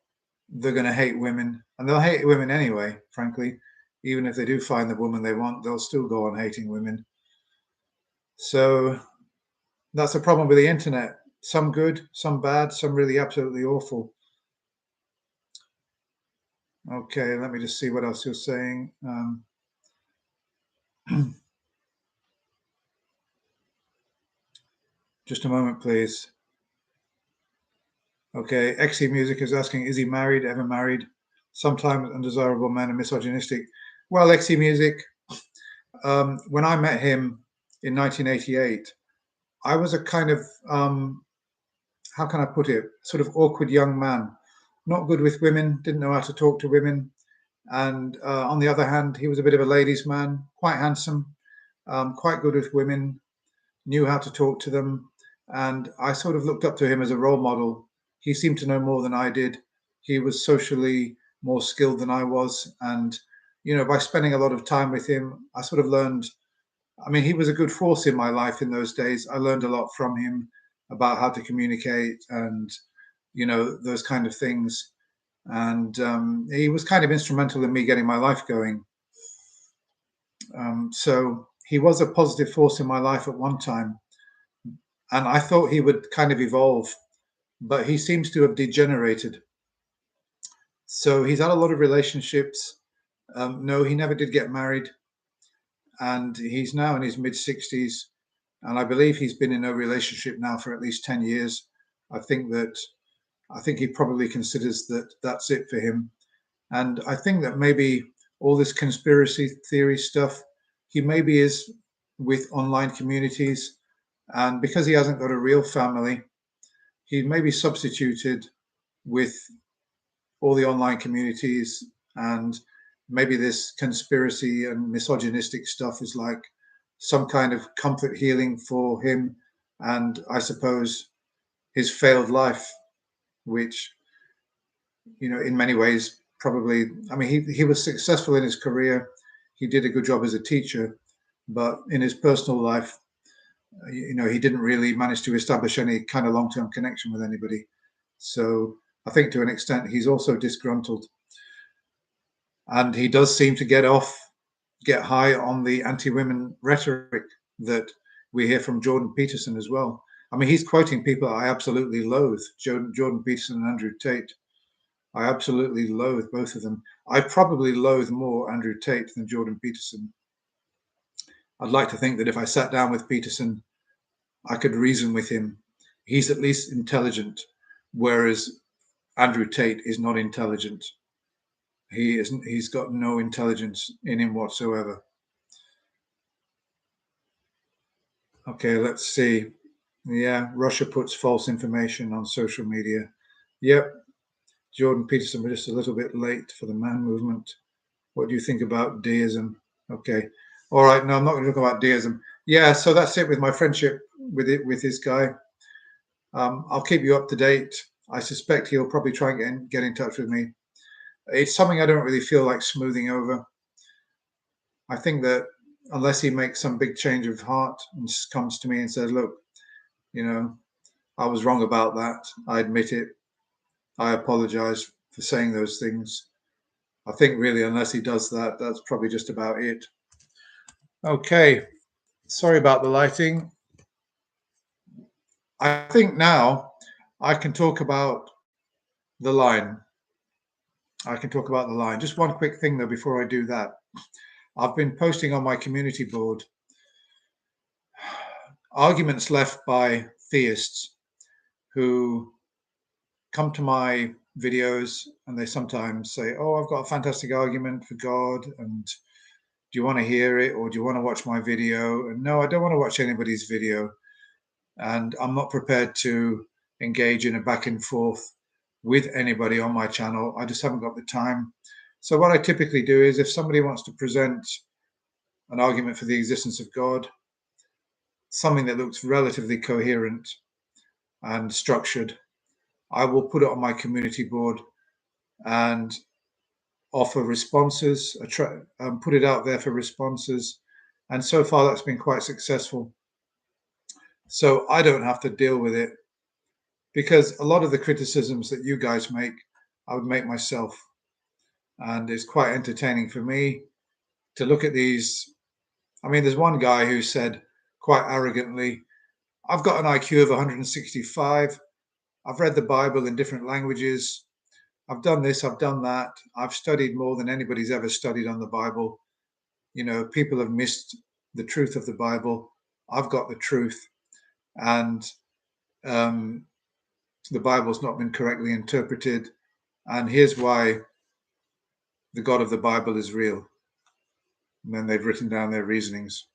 they're going to hate women, and they'll hate women anyway. Frankly, even if they do find the woman they want, they'll still go on hating women. So that's a problem with the internet. Some good, some bad, some really absolutely awful. Okay, let me just see what else you're saying. Just a moment, please. Okay, XE Music is asking, is he married, ever married? Sometimes undesirable men and misogynistic. Well, XE Music, when I met him in 1988, I was a kind of, how can I put it, sort of awkward young man, not good with women, didn't know how to talk to women. And on the other hand, he was a bit of a ladies' man, quite handsome, quite good with women, knew how to talk to them. And I sort of looked up to him as a role model. He seemed to know more than I did. He was socially more skilled than I was. And, by spending a lot of time with him, I sort of learned. I mean, he was a good force in my life in those days. I learned a lot from him about how to communicate and, those kind of things. And he was kind of instrumental in me getting my life going. So he was a positive force in my life at one time. And I thought he would kind of evolve, but he seems to have degenerated. So he's had a lot of relationships. No, he never did get married. And he's now in his mid 60s. And I believe he's been in a relationship now for at least 10 years. I think he probably considers that that's it for him. And I think that maybe all this conspiracy theory stuff, he maybe is with online communities. And because he hasn't got a real family, he may be substituted with all the online communities. And maybe this conspiracy and misogynistic stuff is like some kind of comfort healing for him. And I suppose his failed life, which, in many ways, probably, I mean, he was successful in his career. He did a good job as a teacher, but in his personal life, he didn't really manage to establish any kind of long-term connection with anybody. So I think to an extent, he's also disgruntled. And he does seem to get high on the anti-women rhetoric that we hear from Jordan Peterson as well. I mean, he's quoting people I absolutely loathe, Jordan Peterson and Andrew Tate. I absolutely loathe both of them. I probably loathe more Andrew Tate than Jordan Peterson. I'd like to think that if I sat down with Peterson, I could reason with him. He's at least intelligent, whereas Andrew Tate is not intelligent. He's got no intelligence in him whatsoever. Okay, let's see. Yeah, Russia puts false information on social media. Yep. Jordan Peterson, we're just a little bit late for the man movement. What do you think about deism? Okay. All right. No, I'm not going to talk about deism. Yeah, so that's it with my friendship with this guy. I'll keep you up to date. I suspect he'll probably try and get in touch with me. It's something I don't really feel like smoothing over. I think that unless he makes some big change of heart and comes to me and says, look, I was wrong about that. I admit it. I apologize for saying those things. I think really, unless he does that, that's probably just about it. Okay. Sorry about the lighting. I think now I can talk about the line. Just one quick thing though before I do that. I've been posting on my community board arguments left by theists who come to my videos and they sometimes say, "Oh, I've got a fantastic argument for God, and do you want to hear it, or do you want to watch my video?" And no, I don't want to watch anybody's video, and I'm not prepared to engage in a back and forth with anybody on my channel. I just haven't got the time. So what I typically do is, if somebody wants to present an argument for the existence of God, something that looks relatively coherent and structured, I will put it on my community board and offer responses, put it out there for responses. And so far, that's been quite successful. So I don't have to deal with it, because a lot of the criticisms that you guys make, I would make myself. And it's quite entertaining for me to look at these. I mean, there's one guy who said quite arrogantly, "I've got an IQ of 165. I've read the Bible in different languages. I've done this, I've done that. I've studied more than anybody's ever studied on the Bible. You know, people have missed the truth of the Bible. I've got the truth. And the Bible's not been correctly interpreted. And here's why the God of the Bible is real." And then they've written down their reasonings.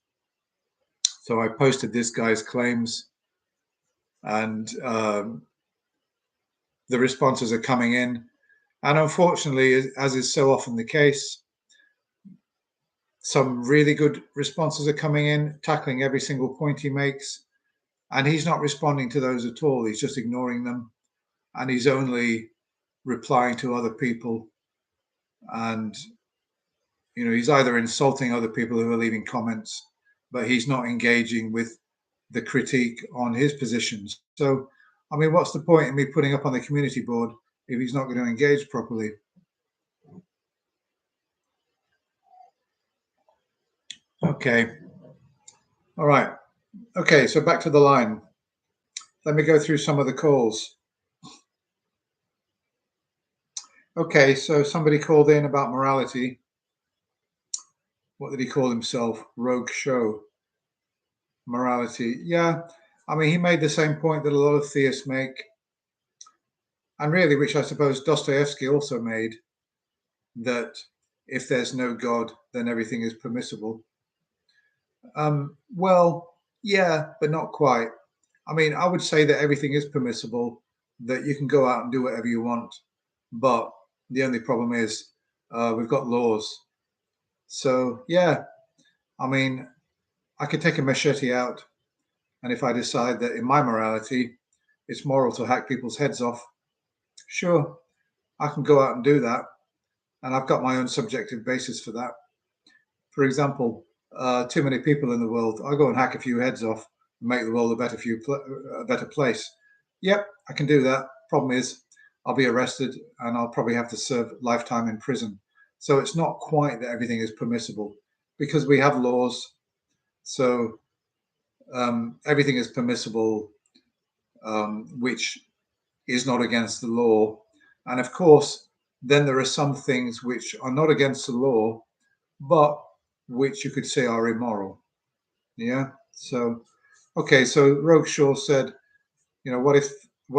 So I posted this guy's claims, and the responses are coming in. And unfortunately, as is so often the case, some really good responses are coming in, tackling every single point he makes. And he's not responding to those at all. He's just ignoring them. And he's only replying to other people. And, you know, he's either insulting other people who are leaving comments, but he's not engaging with the critique on his positions. So, I mean, what's the point in me putting up on the community board if he's not going to engage properly? Okay. All right. Okay, so back to the line. Let me go through some of the calls. Okay, so somebody called in about morality. What did he call himself? Rogue Show. Morality. Yeah, I mean, he made the same point that a lot of theists make, and really, which I suppose Dostoevsky also made, that if there's no God, then everything is permissible. Well, yeah, but not quite. I mean, I would say that everything is permissible, that you can go out and do whatever you want, but the only problem is we've got laws. So, yeah, I mean, I could take a machete out, and if I decide that in my morality it's moral to hack people's heads off, sure, I can go out and do that, and I've got my own subjective basis for that. For example, too many people in the world, I'll go and hack a few heads off and make the world a better place. Yep, I can do that. Problem is, I'll be arrested and I'll probably have to serve lifetime in prison. So it's not quite that everything is permissible, because we have laws. So everything is permissible, which is not against the law. And of course, then there are some things which are not against the law, but which you could say are immoral. Yeah. So, okay. So Rogue Shaw said, you know, what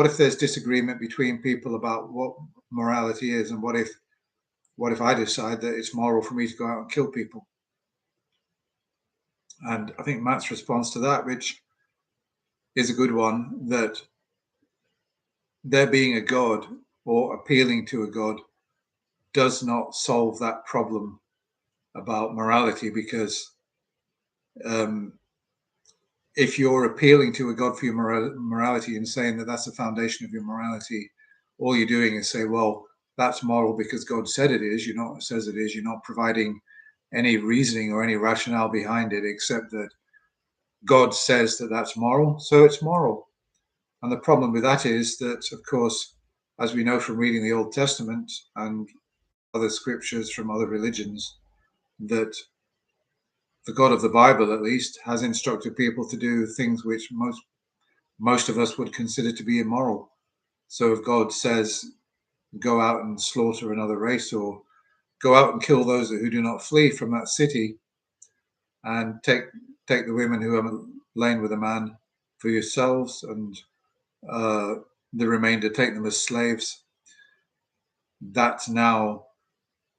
if there's disagreement between people about what morality is, and what if I decide that it's moral for me to go out and kill people? And I think Matt's response to that, which is a good one, that there being a God or appealing to a God does not solve that problem about morality, because if you're appealing to a God for your morality and saying that that's the foundation of your morality, all you're doing is say, well, that's moral because God said it is. You're not says it is. You're not providing any reasoning or any rationale behind it, except that God says that that's moral, so it's moral. And the problem with that is that, of course, as we know from reading the Old Testament and other scriptures from other religions, that the God of the Bible, at least, has instructed people to do things which most of us would consider to be immoral. So if God says, go out and slaughter another race, or go out and kill those who do not flee from that city, and take the women who have lain with a man for yourselves, and the remainder take them as slaves, that is now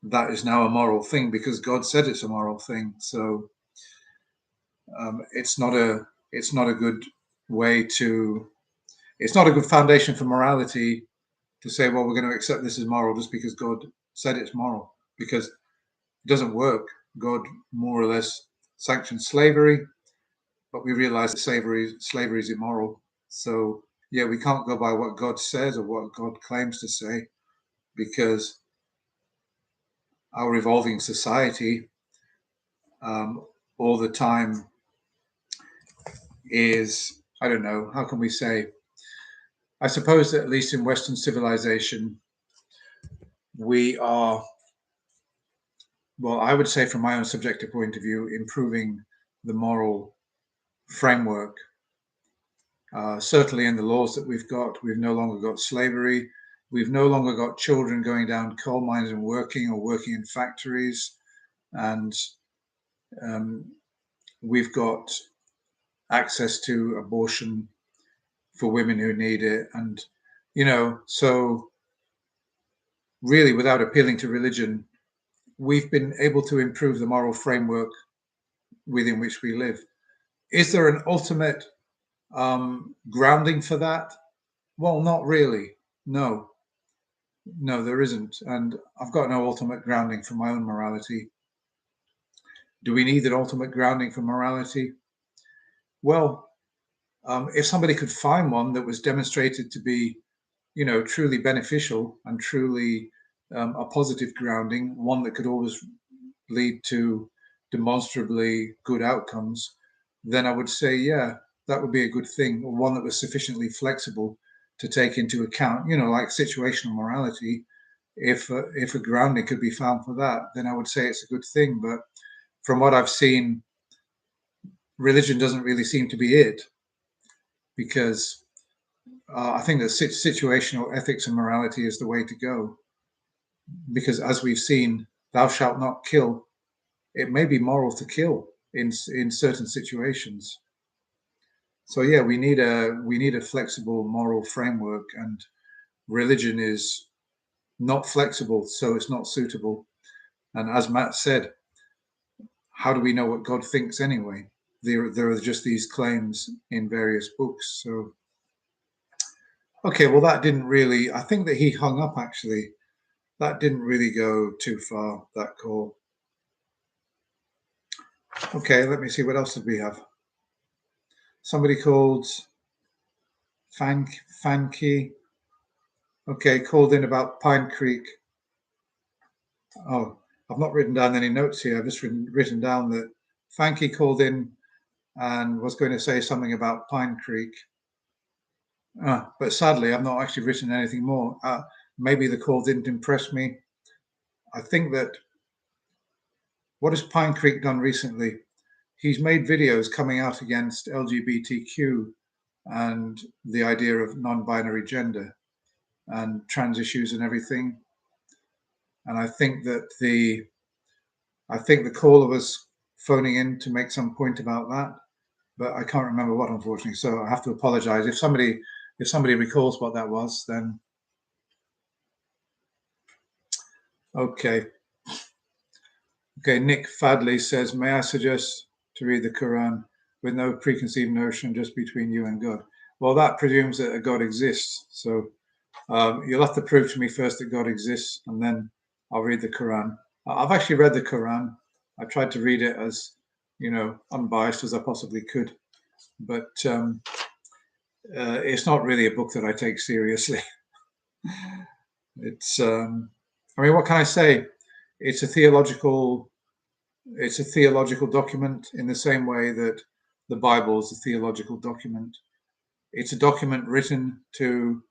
a moral thing, because God said it's a moral thing. So it's not a good way to, it's not a good foundation for morality to say, well, we're going to accept this as moral just because God said it's moral, because it doesn't work. God more or less sanctions slavery, but we realize that slavery is immoral. So yeah, we can't go by what God says or what God claims to say, because our evolving society all the time is, I don't know, how can we say? I suppose that at least in Western civilization, we are, well, I would say from my own subjective point of view, improving the moral framework. Certainly in the laws that we've no longer got slavery. We've no longer got children going down coal mines and working, or working in factories. And we've got access to abortion for women who need it. And, so really, without appealing to religion, we've been able to improve the moral framework within which we live. Is there an ultimate grounding for that? Well, not really. No, there isn't. And I've got no ultimate grounding for my own morality. Do we need an ultimate grounding for morality? Well, if somebody could find one that was demonstrated to be, truly beneficial and truly a positive grounding, one that could always lead to demonstrably good outcomes, then I would say, yeah, that would be a good thing, or one that was sufficiently flexible to take into account, like situational morality. If a grounding could be found for that, then I would say it's a good thing. But from what I've seen, religion doesn't really seem to be it, because I think that situational ethics and morality is the way to go. Because as we've seen, thou shalt not kill. It may be moral to kill in certain situations. So yeah, we need a flexible moral framework, and religion is not flexible, so it's not suitable. And as Matt said, how do we know what God thinks anyway? There are just these claims in various books. So okay, well, that didn't really, I think that he hung up actually. That didn't really go too far, that call. Okay, let me see, what else did we have? Somebody called Fanky. Okay, called in about Pine Creek. Oh, I've not written down any notes here. I've just written down that Fanky called in and was going to say something about Pine Creek. But sadly, I've not actually written anything more. Maybe the call didn't impress me. I think that, what has Pine Creek done recently? He's made videos coming out against LGBTQ and the idea of non-binary gender and trans issues and everything. And I think that the caller was phoning in to make some point about that, but I can't remember what, unfortunately. So I have to apologize. If somebody recalls what that was, then okay. Okay, Nick Fadley says, may I suggest to read the Quran with no preconceived notion, just between you and God? Well, that presumes that a God exists. So you'll have to prove to me first that God exists, and then I'll read the Quran. I've actually read the Quran. I tried to read it as, unbiased as I possibly could. But it's not really a book that I take seriously. It's, what can I say? It's a theological document in the same way that the Bible is a theological document. It's a document written to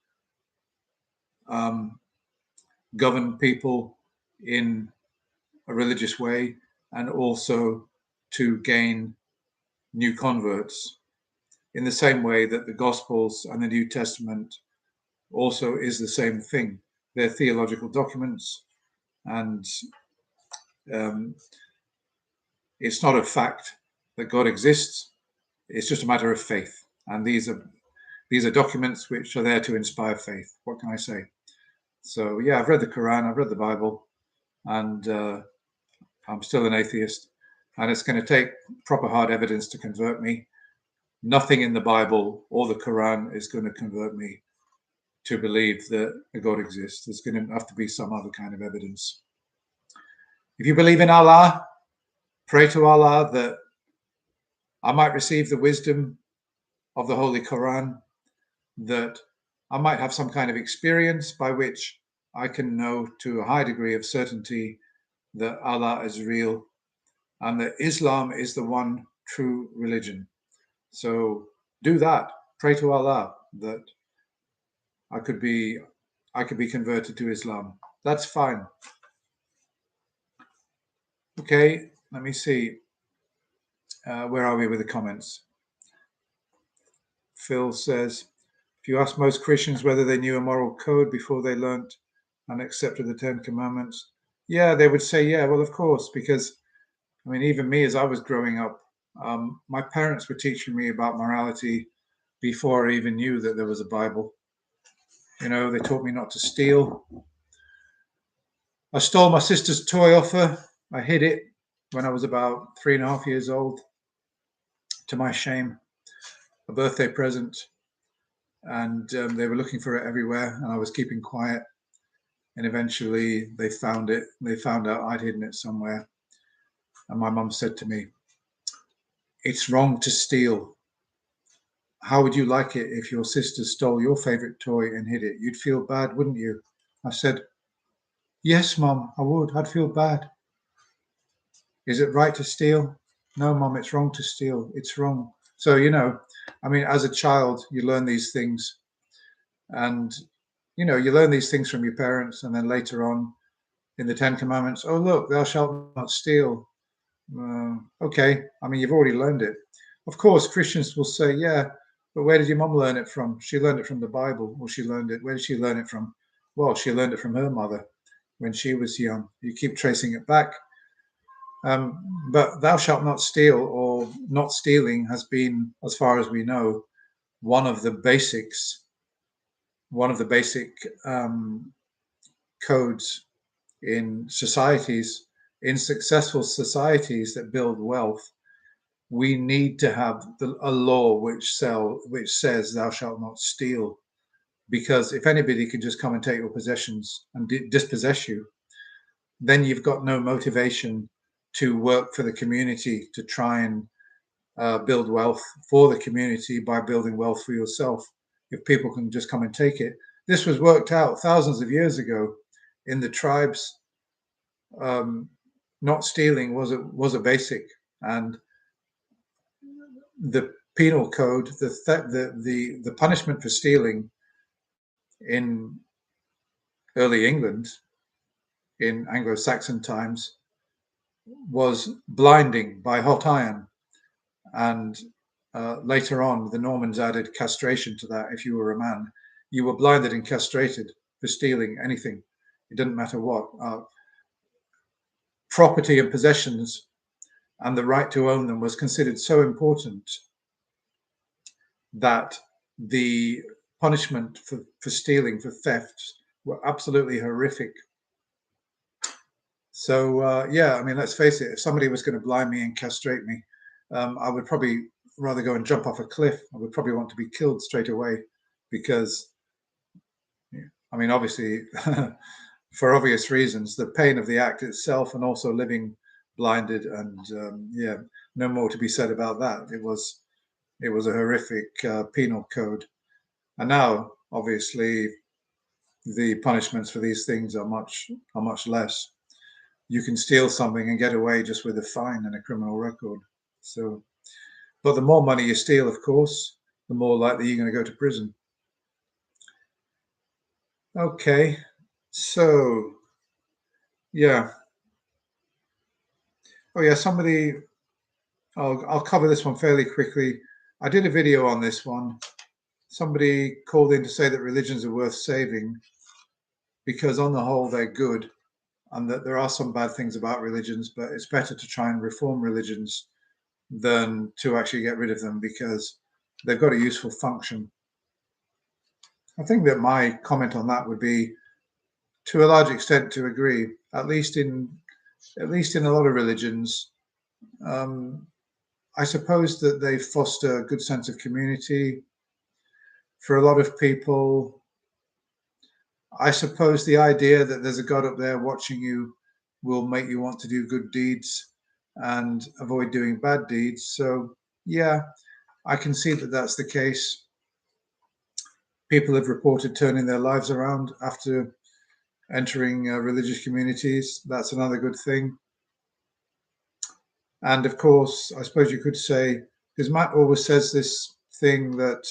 govern people in a religious way, and also to gain new converts, in the same way that the Gospels and the New Testament also is the same thing. They're theological documents, and it's not a fact that God exists. It's just a matter of faith. And these are documents which are there to inspire faith. What can I say? So yeah, I've read the Quran, I've read the Bible, and I'm still an atheist. And it's going to take proper hard evidence to convert me. Nothing in the Bible or the Quran is going to convert me to believe that a God exists. There's going to have to be some other kind of evidence. If you believe in Allah, pray to Allah that I might receive the wisdom of the Holy Quran, that I might have some kind of experience by which I can know to a high degree of certainty that Allah is real and that Islam is the one true religion. So do that. Pray to Allah that I could be converted to Islam. That's fine. Okay, let me see. Where are we with the comments? Phil says, if you ask most Christians whether they knew a moral code before they learnt and accepted the 10 Commandments, yeah, they would say, yeah, well, of course, because, I mean, even me, as I was growing up, my parents were teaching me about morality before I even knew that there was a Bible. You know, they taught me not to steal. I stole my sister's toy off her. I hid it when I was about 3.5 years old, to my shame, a birthday present. And they were looking for it everywhere, and I was keeping quiet. And eventually they found it. They found out I'd hidden it somewhere. And my mum said to me, it's wrong to steal. How would you like it if your sister stole your favorite toy and hid it? You'd feel bad, wouldn't you? I said, yes, Mum, I would. I'd feel bad. Is it right to steal? No, Mum, it's wrong to steal. It's wrong. So, you know, I mean, as a child, you learn these things. And, you know, you learn these things from your parents. And then later on in the 10 Commandments, oh, look, thou shalt not steal. Okay. I mean, you've already learned it. Of course, Christians will say, yeah, but where did your mum learn it from? She learned it from the Bible, or she learned it. Where did she learn it from? Well, she learned it from her mother when she was young. You keep tracing it back. But thou shalt not steal, or not stealing, has been, as far as we know, one of the basic codes in societies, in successful societies that build wealth. We need to have a law which says thou shalt not steal, because if anybody can just come and take your possessions and dispossess you, then you've got no motivation to work for the community, to try and build wealth for the community by building wealth for yourself. If people can just come and take it. This was worked out thousands of years ago in the tribes. Not stealing was a basic, and the penal code, the punishment for stealing in early England, in Anglo-Saxon times, was blinding by hot iron. And later on, the Normans added castration to that. If you were a man, you were blinded and castrated for stealing anything. It didn't matter what. Property and possessions and the right to own them was considered so important that the punishment for stealing, for thefts, were absolutely horrific. So yeah, I mean, let's face it, if somebody was going to blind me and castrate me, I would probably rather go and jump off a cliff. I would probably want to be killed straight away, because, I mean, obviously, for obvious reasons, the pain of the act itself, and also living blinded, and yeah, no more to be said about that. It was a horrific penal code. And now, obviously, the punishments for these things are much less. You can steal something and get away just with a fine and a criminal record. So, but the more money you steal, of course, the more likely you're going to go to prison. Okay, so yeah. Oh yeah, I'll cover this one fairly quickly. I did a video on this one. somebody called in to say that religions are worth saving because on the whole they're good, and that there are some bad things about religions, but it's better to try and reform religions than to actually get rid of them because they've got a useful function. I think that my comment on that would be, to a large extent, to agree. At least in a lot of religions, I suppose that they foster a good sense of community. For a lot of people, I suppose the idea that there's a God up there watching you will make you want to do good deeds and avoid doing bad deeds. So, yeah, I can see that that's the case. People have reported turning their lives around after entering religious communities. That's another good thing. And of course, I suppose you could say, because Matt always says this thing that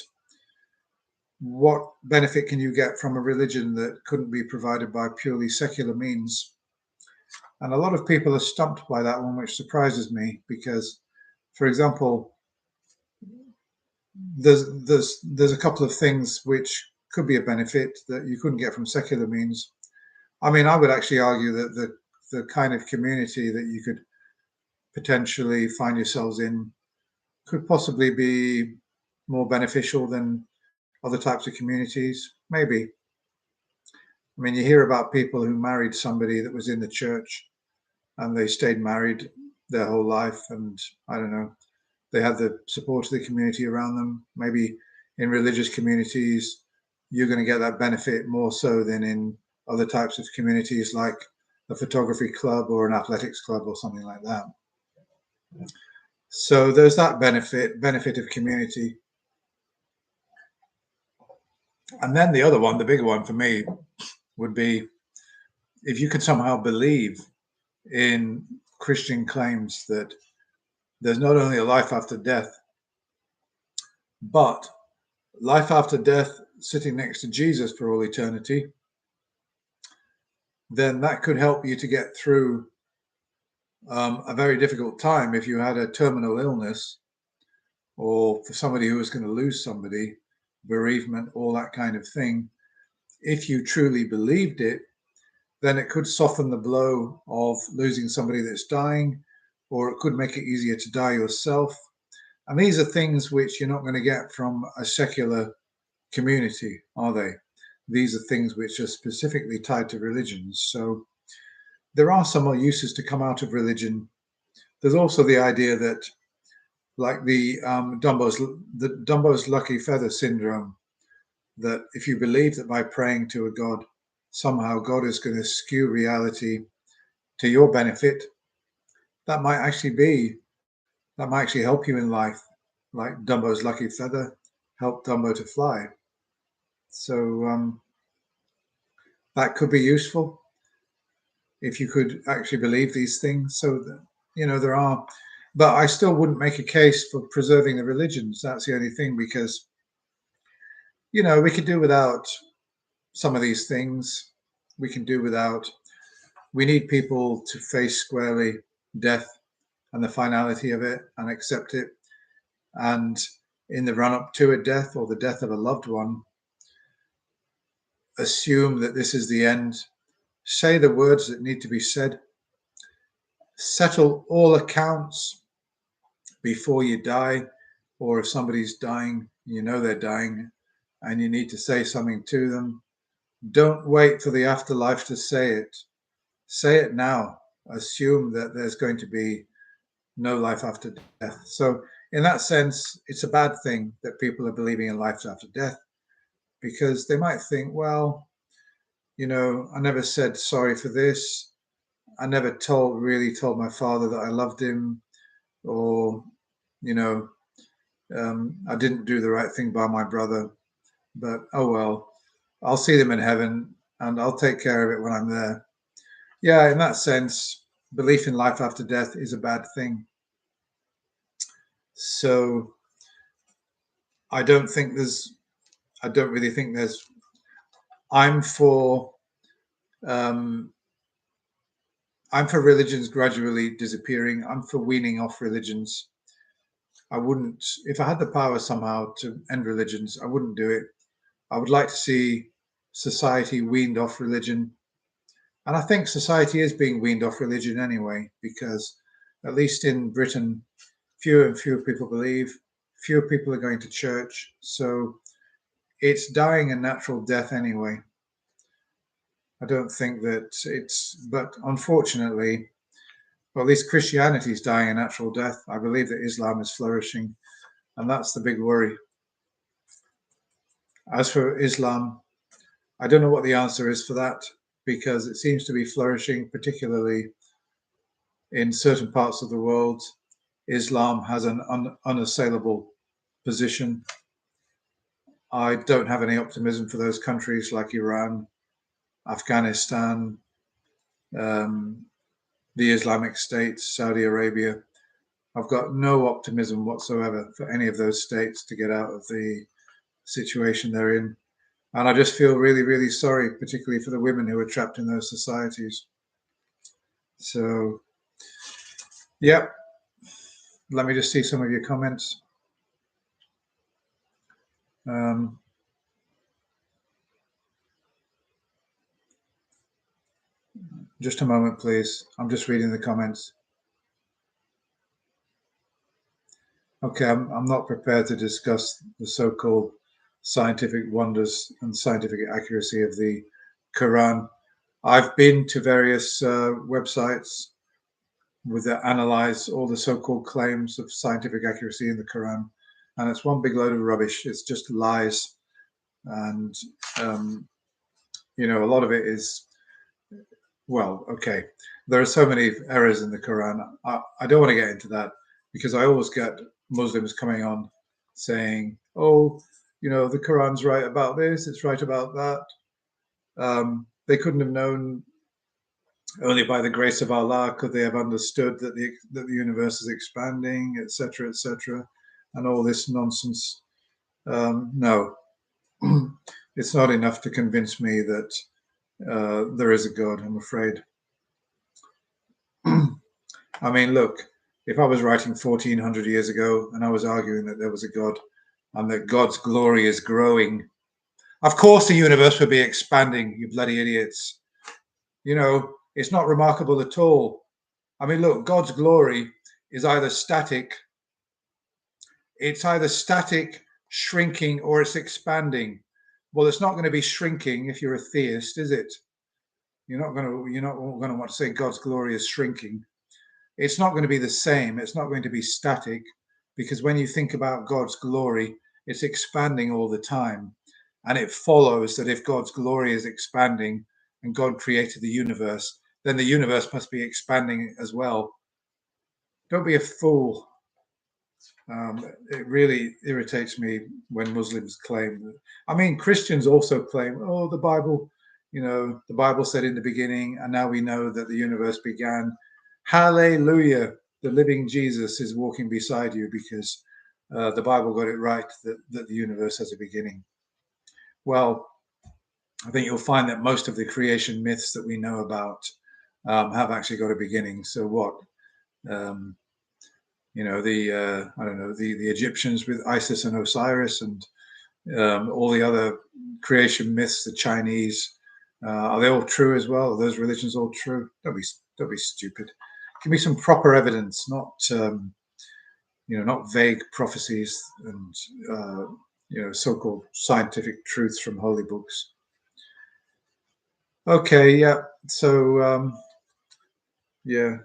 what benefit can you get from a religion that couldn't be provided by purely secular means? And a lot of people are stumped by that one, which surprises me because, for example, there's a couple of things which could be a benefit that you couldn't get from secular means. I mean, I would actually argue that the kind of community that you could potentially find yourselves in could possibly be more beneficial than other types of communities. Maybe. I mean, you hear about people who married somebody that was in the church and they stayed married their whole life, and I don't know, they had the support of the community around them. Maybe in religious communities, you're going to get that benefit more so than in other types of communities like a photography club or an athletics club or something like that. So there's that benefit of community. And then the other one, the bigger one for me, would be if you could somehow believe in Christian claims that there's not only a life after death, but life after death sitting next to Jesus for all eternity, then that could help you to get through a very difficult time if you had a terminal illness, or for somebody who was going to lose somebody, bereavement, all that kind of thing. If you truly believed it, then it could soften the blow of losing somebody that's dying, or it could make it easier to die yourself. And these are things which you're not going to get from a secular community, are they? These are things which are specifically tied to religions. So there are some more uses to come out of religion. There's also the idea that, like the Dumbo's lucky feather syndrome, that if you believe that by praying to a God, somehow God is going to skew reality to your benefit, that might actually help you in life, like Dumbo's lucky feather helped Dumbo to fly. So that could be useful if you could actually believe these things. So that, there are, but I still wouldn't make a case for preserving the religions. That's the only thing, because we could do without some of these things. We need people to face squarely death and the finality of it and accept it. And in the run up to a death or the death of a loved one, assume that this is the end. Say the words that need to be said. Settle all accounts before you die, or if somebody's dying, they're dying, and you need to say something to them. Don't wait for the afterlife to say it. Say it now. Assume that there's going to be no life after death. So in that sense, it's a bad thing that people are believing in life after death, because they might think, well, I never said sorry for this. I never really told my father that I loved him, or, I didn't do the right thing by my brother, but oh well, I'll see them in heaven and I'll take care of it when I'm there. Yeah, in that sense, belief in life after death is a bad thing. So I don't really think there's, I'm for religions gradually disappearing. I'm for weaning off religions. I wouldn't, if I had the power somehow to end religions, I wouldn't do it. I would like to see society weaned off religion. And I think society is being weaned off religion anyway, because at least in Britain, fewer and fewer people believe, fewer people are going to church. So it's dying a natural death anyway. I don't think that but unfortunately, well, at least Christianity is dying a natural death. I believe that Islam is flourishing, and that's the big worry. As for Islam, I don't know what the answer is for that, because it seems to be flourishing, particularly in certain parts of the world. Islam has an unassailable position. I don't have any optimism for those countries like Iran, Afghanistan, the Islamic States, Saudi Arabia. I've got no optimism whatsoever for any of those states to get out of the situation they're in. And I just feel really, really sorry, particularly for the women who are trapped in those societies. So, yeah, let me just see some of your comments. Just a moment, please. I'm just reading the comments. Okay, I'm not prepared to discuss the so-called scientific wonders and scientific accuracy of the Quran. I've been to various websites that analyze all the so-called claims of scientific accuracy in the Quran, and it's one big load of rubbish. It's just lies, and a lot of it is, well, okay. There are so many errors in the Quran. I don't want to get into that, because I always get Muslims coming on saying, "Oh, the Quran's right about this, it's right about that." They couldn't have known. Only by the grace of Allah could they have understood that the universe is expanding, etc., etc., and all this nonsense. No, it's not enough to convince me that there is a God, I'm afraid. I mean, look, if I was writing 1400 years ago and I was arguing that there was a God and that God's glory is growing, of course the universe would be expanding, you bloody idiots. It's not remarkable at all. I mean, look, God's glory is it's either static, shrinking, or it's expanding. Well, it's not going to be shrinking if you're a theist, is it? You're not going to want to say God's glory is shrinking. It's not going to be the same. It's not going to be static, because when you think about God's glory, it's expanding all the time. And it follows that if God's glory is expanding and God created the universe, then the universe must be expanding as well. Don't be a fool. It really irritates me when Muslims claim that. I mean, Christians also claim, oh, the Bible, the Bible said in the beginning, and now we know that the universe began. Hallelujah. The living Jesus is walking beside you, because the Bible got it right that the universe has a beginning. Well, I think you'll find that most of the creation myths that we know about have actually got a beginning. So what? I don't know, the Egyptians with Isis and Osiris, and all the other creation myths, the Chinese, are they all true as well? Are those religions all true? Don't be stupid. Give me some proper evidence, not not vague prophecies and so-called scientific truths from holy books. Okay, yeah. So yeah,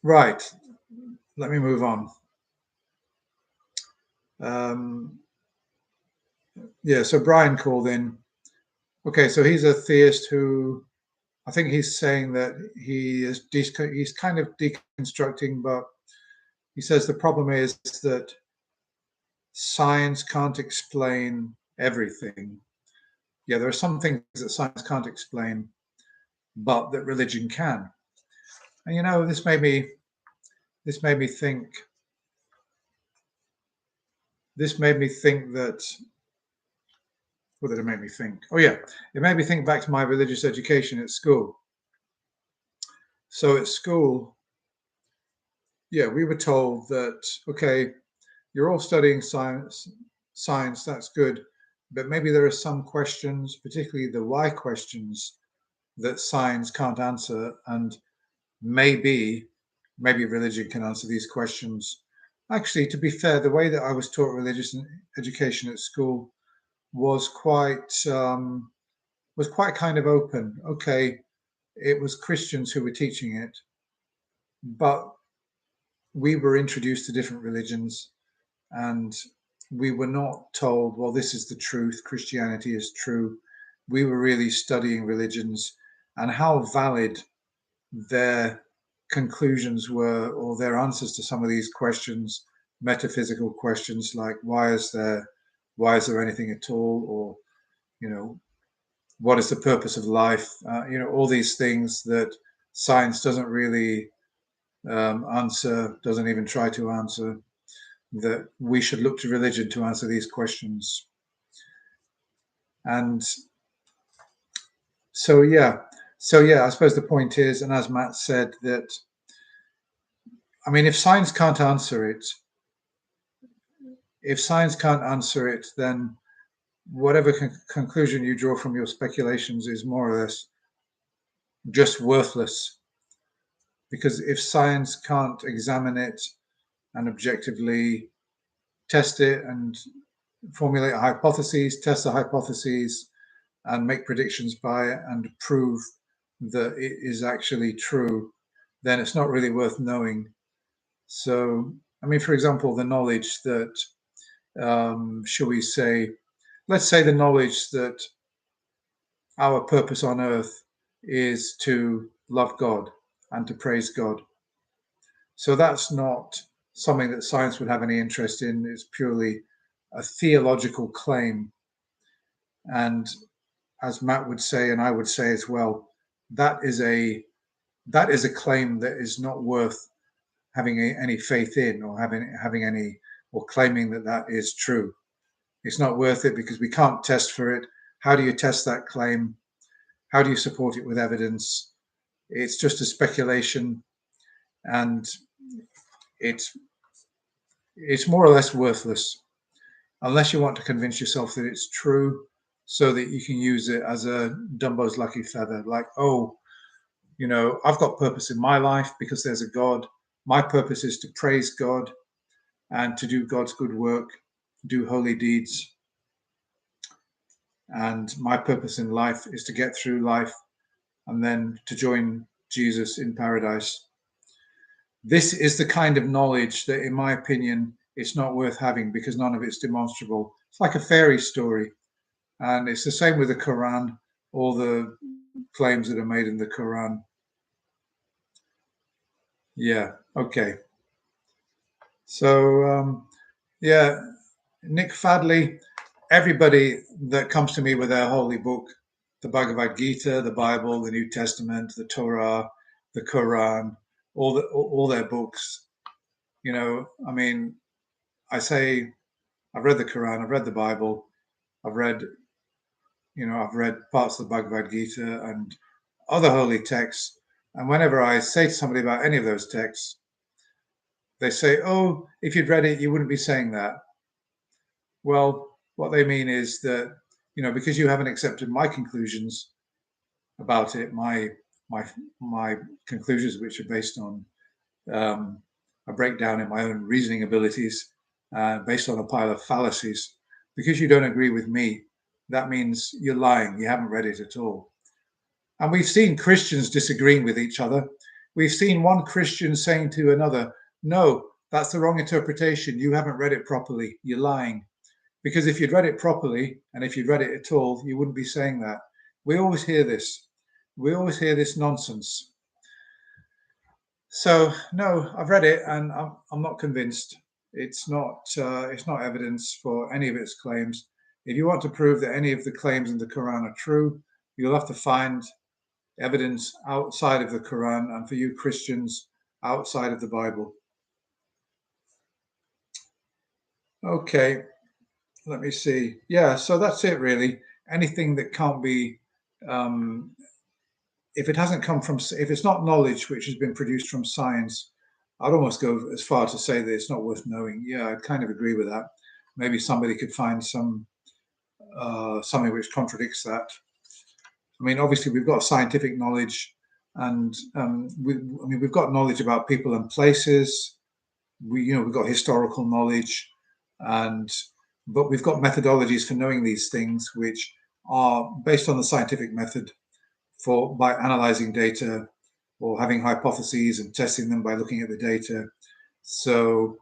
right. Let me move on. Yeah, so Brian called in. Okay, so he's a theist who, I think he's saying that he's kind of deconstructing, but he says the problem is that science can't explain everything. Yeah, there are some things that science can't explain, but that religion can. And this made me think. This made me think that. What did it make me think? Oh yeah, it made me think back to my religious education at school. So at school, yeah, we were told that, okay, you're all studying science, that's good, but maybe there are some questions, particularly the why questions, that science can't answer, and maybe religion can answer these questions. Actually, to be fair, the way that I was taught religious education at school was quite kind of open. Okay, it was Christians who were teaching it, but we were introduced to different religions, and we were not told, well, this is the truth, Christianity is true. We were really studying religions and how valid their conclusions were, or their answers to some of these questions, metaphysical questions like why is there anything at all, or you know, what is the purpose of life, all these things that science doesn't really answer, doesn't even try to answer, that we should look to religion to answer these questions. And so yeah, I suppose the point is, and as Matt said, that I mean, if science can't answer it, then whatever conclusion you draw from your speculations is more or less just worthless. Because if science can't examine it and objectively test it and formulate hypotheses, test the hypotheses, and make predictions by it and prove that it is actually true, then it's not really worth knowing. So, I mean, for example, the knowledge that, shall we say, let's say the knowledge that our purpose on earth is to love God and to praise God. So that's not something that science would have any interest in. It's purely a theological claim. And as Matt would say, and I would say as well, that is a claim that is not worth having any faith in, or having any, or claiming that that is true. It's not worth it because we can't test for it. How do you test that claim? How do you support it with evidence? It's just a speculation, and it's more or less worthless unless you want to convince yourself that it's true, so that you can use it as a Dumbo's lucky feather. Like, oh, I've got purpose in my life because there's a God. My purpose is to praise God and to do God's good work, do holy deeds. And my purpose in life is to get through life and then to join Jesus in paradise. This is the kind of knowledge that, in my opinion, it's not worth having because none of it's demonstrable. It's like a fairy story. And it's the same with the Quran, all the claims that are made in the Quran. Yeah, okay. So, yeah, Nick Fadley, everybody that comes to me with their holy book, the Bhagavad Gita, the Bible, the New Testament, the Torah, the Quran, all their books, I mean, I say, I've read the Quran, I've read the Bible, I've read, I've read parts of the Bhagavad Gita and other holy texts. And whenever I say to somebody about any of those texts, they say, oh, if you'd read it, you wouldn't be saying that. Well, what they mean is that, because you haven't accepted my conclusions about it, my conclusions, which are based on a breakdown in my own reasoning abilities, based on a pile of fallacies, because you don't agree with me, that means you're lying. You haven't read it at all. And we've seen Christians disagreeing with each other. We've seen one Christian saying to another, no, that's the wrong interpretation. You haven't read it properly. You're lying. Because if you'd read it properly, and if you'd read it at all, you wouldn't be saying that. We always hear this. We always hear this nonsense. So no, I've read it, and I'm not convinced. It's not evidence for any of its claims. If you want to prove that any of the claims in the Quran are true, you'll have to find evidence outside of the Quran, and for you Christians, outside of the Bible. Okay, let me see. Yeah, so that's it really. Anything that can't be, if it's not knowledge which has been produced from science, I'd almost go as far to say that it's not worth knowing. Yeah, I kind of agree with that. Maybe somebody could find something which contradicts that. I mean, obviously, we've got scientific knowledge, and we've got knowledge about people and places. We've got historical knowledge, and but we've got methodologies for knowing these things, which are based on the scientific method by analyzing data or having hypotheses and testing them by looking at the data. So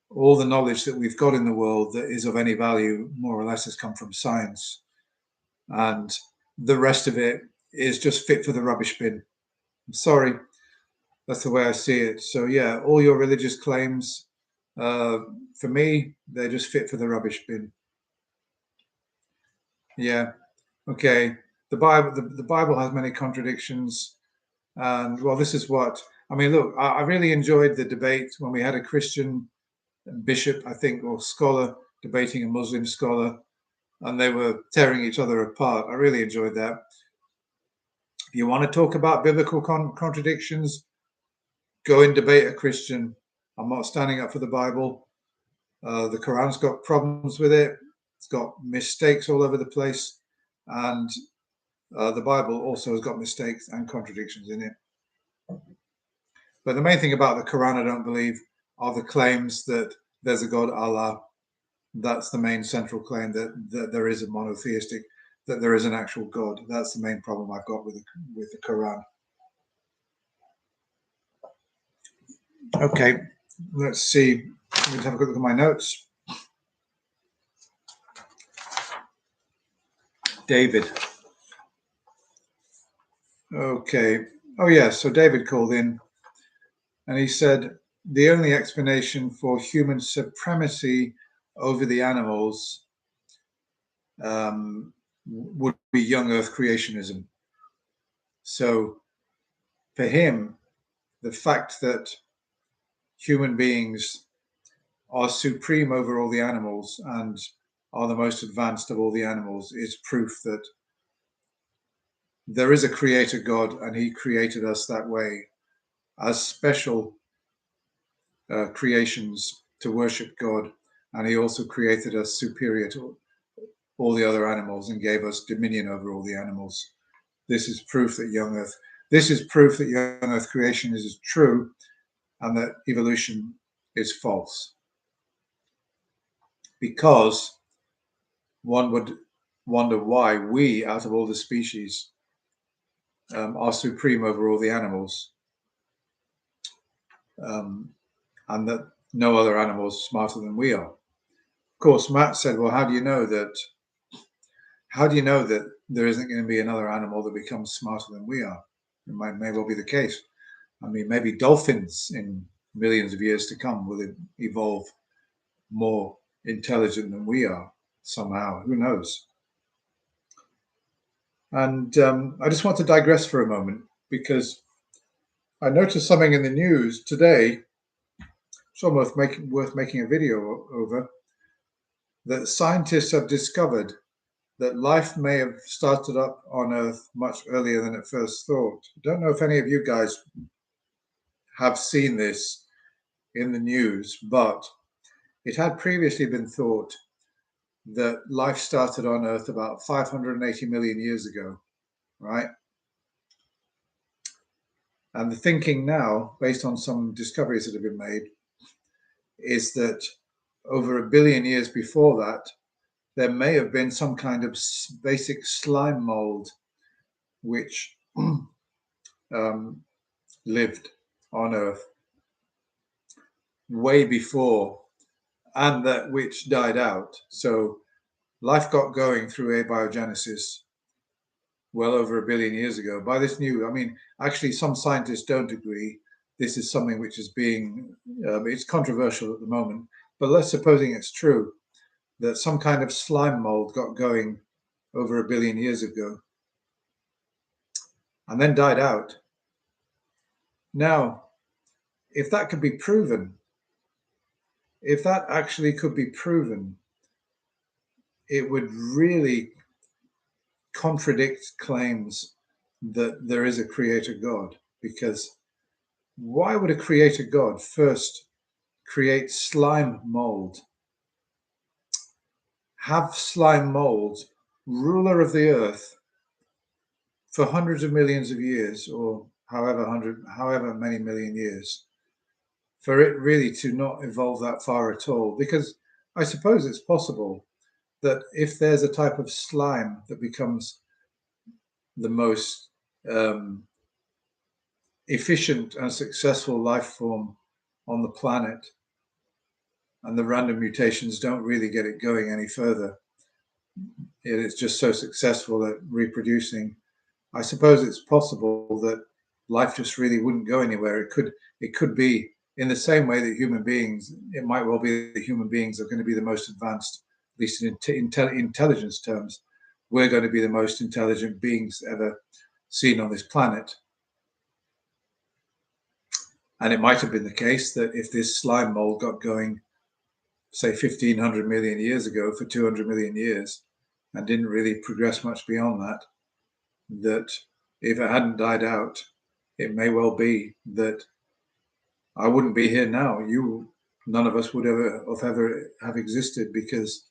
all the knowledge that we've got in the world that is of any value, more or less, has come from science. And the rest of it is just fit for the rubbish bin. I'm sorry, that's the way I see it. So yeah, all your religious claims, for me, they're just fit for the rubbish bin. Yeah, okay. The Bible has many contradictions, and well, this is what I mean. Look, I really enjoyed the debate when we had a Christian bishop, I think, or scholar debating a Muslim scholar, and they were tearing each other apart. I really enjoyed that. If you want to talk about biblical contradictions, go and debate a Christian. I'm not standing up for the Bible. The Quran's got problems with it. It's got mistakes all over the place. And the Bible also has got mistakes and contradictions in it. But the main thing about the Quran, I don't believe, are the claims that there's a God, Allah. That's the main central claim, that there is a monotheistic, that there is an actual God. That's the main problem I've got with the Quran. Okay, let's see. Let's have a quick look at my notes. David. Okay. Oh, yeah. So David called in and he said the only explanation for human supremacy over the animals would be young earth creationism. So for him, the fact that human beings are supreme over all the animals and are the most advanced of all the animals is proof that there is a creator God, and he created us that way as special creations to worship God. And he also created us superior to all the other animals and gave us dominion over all the animals. This is proof that young earth creation is true and that evolution is false. Because one would wonder why we, out of all the species, are supreme over all the animals, and that no other animal is smarter than we are. Of course, Matt said, well, how do you know that there isn't going to be another animal that becomes smarter than we are? It may well be the case. I mean, maybe dolphins in millions of years to come will evolve more intelligent than we are somehow. Who knows? And I just want to digress for a moment because I noticed something in the news today, so worth making a video over, that scientists have discovered that life may have started up on Earth much earlier than at first thought. I don't know if any of you guys have seen this in the news, but it had previously been thought that life started on Earth about 580 million years ago, right? And the thinking now, based on some discoveries that have been made, is that over 1 billion years before that, there may have been some kind of basic slime mold which lived on Earth way before, and that which died out. So life got going through abiogenesis well over 1 billion years ago. By this new, I mean, actually, some scientists don't agree. This is something which is being, it's controversial at the moment, but let's supposing it's true, that some kind of slime mold got going over 1 billion years ago and then died out. Now, if that could be proven, if that actually could be proven, it would really contradict claims that there is a creator God, because why would a creator God first create slime mold, have slime mold, ruler of the earth, for hundreds of millions of years, or however many million years, for it really to not evolve that far at all? Because I suppose it's possible that if there's a type of slime that becomes the most efficient and successful life form on the planet, and the random mutations don't really get it going any further, it is just so successful at reproducing, I suppose it's possible that life just really wouldn't go anywhere. It could be in the same way that human beings, it might well be that human beings are going to be the most advanced, at least in intelligence terms. We're going to be the most intelligent beings ever seen on this planet. And it might have been the case that if this slime mold got going, say 1,500 million years ago, for 200 million years, and didn't really progress much beyond that, that if it hadn't died out, it may well be that I wouldn't be here now. None of us would ever have existed, because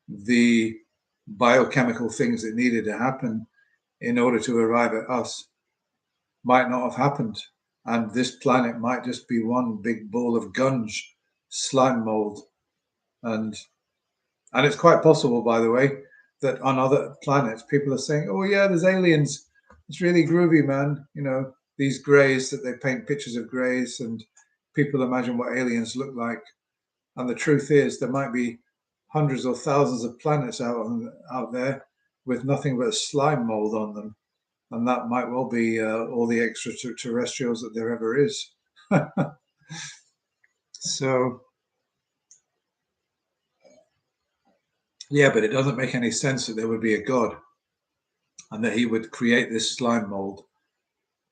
the biochemical things that needed to happen in order to arrive at us might not have happened. And this planet might just be one big ball of gunge, slime mold. And it's quite possible, by the way, that on other planets, people are saying, oh yeah, there's aliens. It's really groovy, man. You know, these greys that they paint pictures of greys, and people imagine what aliens look like. And the truth is, there might be hundreds or thousands of planets out there with nothing but slime mold on them. And that might well be all the extraterrestrials that there ever is. So, yeah, but it doesn't make any sense that there would be a God and that he would create this slime mold,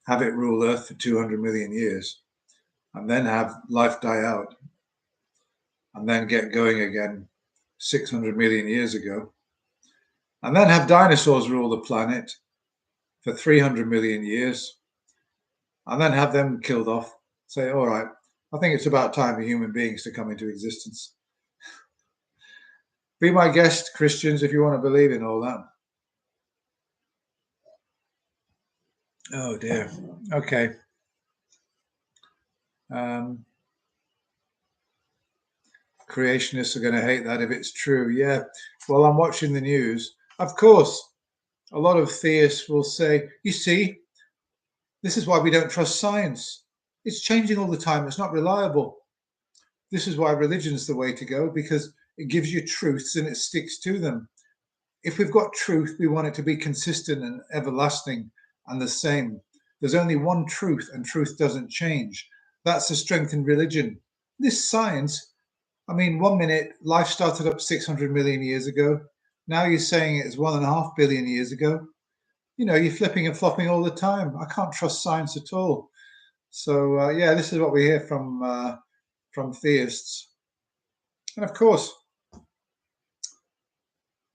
have it rule Earth for 200 million years, and then have life die out, and then get going again 600 million years ago, and then have dinosaurs rule the planet for 300 million years, and then have them killed off. Say, all right, I think it's about time for human beings to come into existence. Be my guest, Christians, if you want to believe in all that. Oh dear. Okay. Creationists are going to hate that if it's true. Yeah. Well, I'm watching the news. Of course, a lot of theists will say, you see, this is why we don't trust science. It's changing all the time. It's not reliable. This is why religion's the way to go, because it gives you truths and it sticks to them. If we've got truth, we want it to be consistent and everlasting and the same. There's only one truth, and truth doesn't change. That's the strength in religion. This science, I mean, 1 minute life started up 600 million years ago. Now you're saying it's 1.5 billion years ago. You know, you're flipping and flopping all the time. I can't trust science at all. So yeah, this is what we hear from theists. And of course,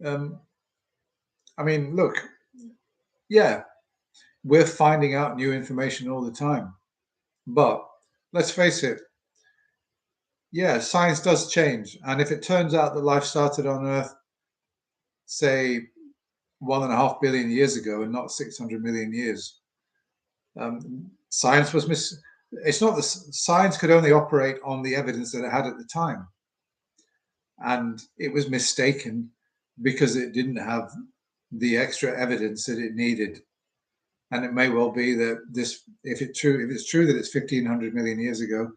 I mean, look, yeah, we're finding out new information all the time. But let's face it, yeah, science does change. And if it turns out that life started on Earth, say, 1.5 billion years ago and not 600 million years, science was it's not the science could only operate on the evidence that it had at the time. And it was mistaken because it didn't have the extra evidence that it needed. And it may well be that if it's true that it's 1,500 million years ago,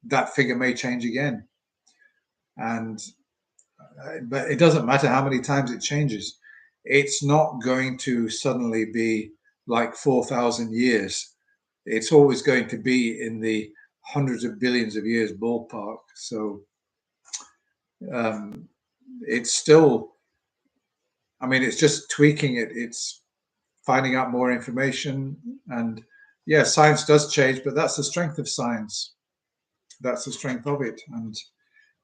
that figure may change again. And but it doesn't matter how many times it changes. It's not going to suddenly be like 4,000 years. It's always going to be in the hundreds of billions of years ballpark. So it's still, I mean, it's just tweaking it. It's finding out more information. And yeah, science does change, but that's the strength of science. That's the strength of it. And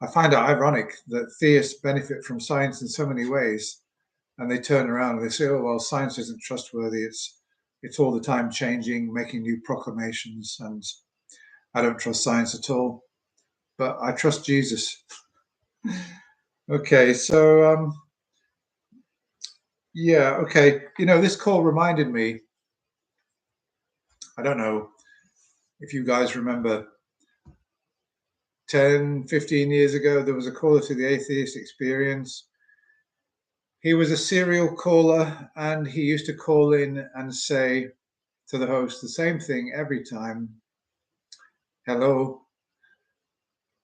I find it ironic that theists benefit from science in so many ways, and they turn around and they say, oh, well, science isn't trustworthy. it's all the time changing, making new proclamations, and I don't trust science at all, but I trust Jesus. Okay, so yeah, okay. This call reminded me, I don't know if you guys remember 10, 15 years ago, there was a caller to the Atheist Experience. He was a serial caller, and he used to call in and say to the host the same thing every time. Hello,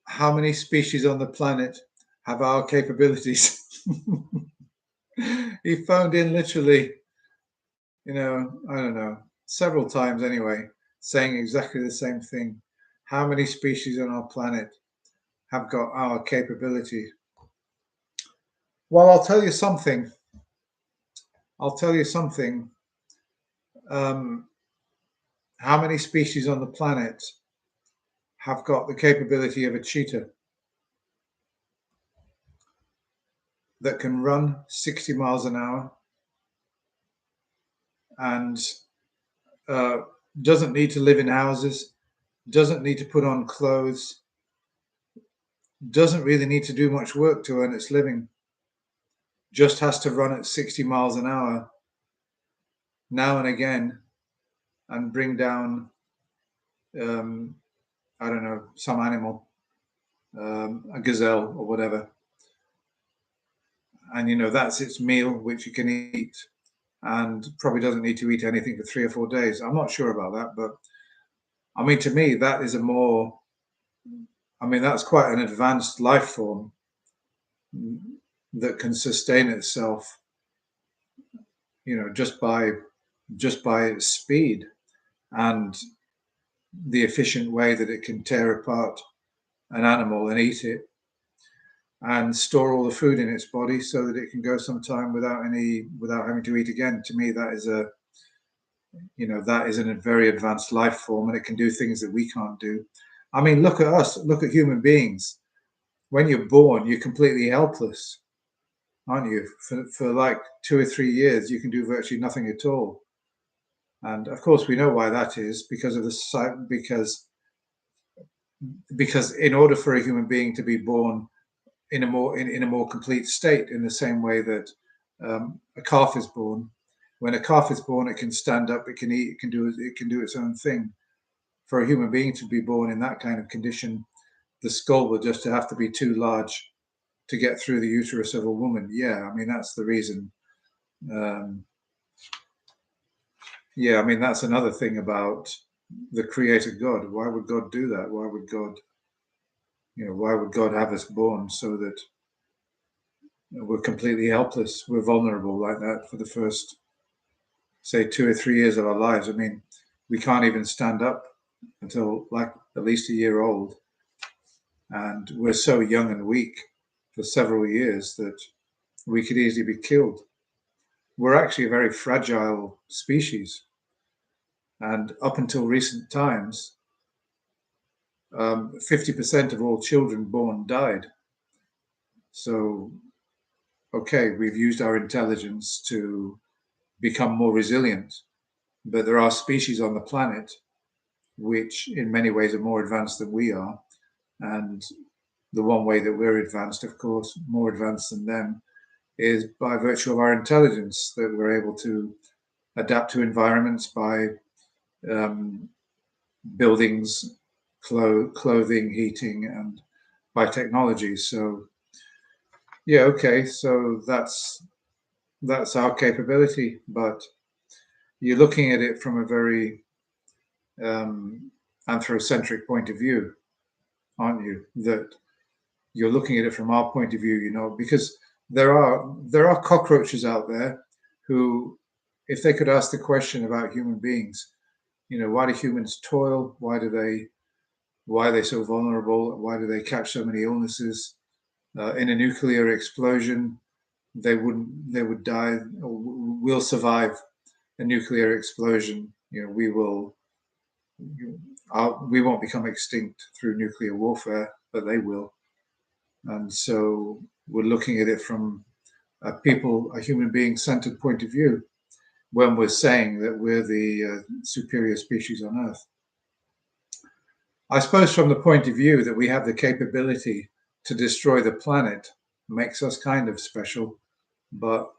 how many species on the planet have our capabilities? He phoned in literally, I don't know, several times anyway, saying exactly the same thing. How many species on our planet have got our capability? Well, I'll tell you something. How many species on the planet have got the capability of a cheetah that can run 60 miles an hour and doesn't need to live in houses, doesn't need to put on clothes, doesn't really need to do much work to earn its living, just has to run at 60 miles an hour now and again and bring down, I don't know, some animal, a gazelle or whatever. And, that's its meal, which it can eat, and probably doesn't need to eat anything for 3 or 4 days. I'm not sure about that, but I mean, to me, that is that's quite an advanced life form that can sustain itself, just by its speed and the efficient way that it can tear apart an animal and eat it and store all the food in its body so that it can go some time without having to eat again. To me, that is a very advanced life form, and it can do things that we can't do. I mean, look at us, look at human beings. When you're born, you're completely helpless, aren't you? For like 2 or 3 years, you can do virtually nothing at all. And of course, we know why that is, because in order for a human being to be born in a more complete state, in the same way that a calf is born. When a calf is born, it can stand up, it can eat, it can do its own thing. For a human being to be born in that kind of condition, the skull will just have to be too large to get through the uterus of a woman. Yeah, I mean, that's the reason. Yeah, I mean, that's another thing about the Creator God. Why would God do that? Why would God have us born so that we're completely helpless, we're vulnerable like that for the first, say, 2 or 3 years of our lives? I mean, we can't even stand up until like at least a year old, and we're so young and weak for several years that we could easily be killed. We're actually a very fragile species, and up until recent times, 50% of all children born died. So, okay, we've used our intelligence to become more resilient, but there are species on the planet which in many ways are more advanced than we are. And the one way that we're advanced, of course, more advanced than them, is by virtue of our intelligence, that we're able to adapt to environments by buildings, clothing, heating, and by technology. So, yeah, okay, so that's our capability, but you're looking at it from a very anthrocentric point of view, aren't you? That you're looking at it from our point of view, because there are cockroaches out there who, if they could ask the question about human beings, why do humans toil? Why are they so vulnerable? Why do they catch so many illnesses? In a nuclear explosion, they would die. We'll survive a nuclear explosion. We won't become extinct through nuclear warfare, but they will. And so we're looking at it from a human being centered point of view. when we're saying that we're the superior species on Earth. I suppose from the point of view that we have the capability to destroy the planet makes us kind of special, but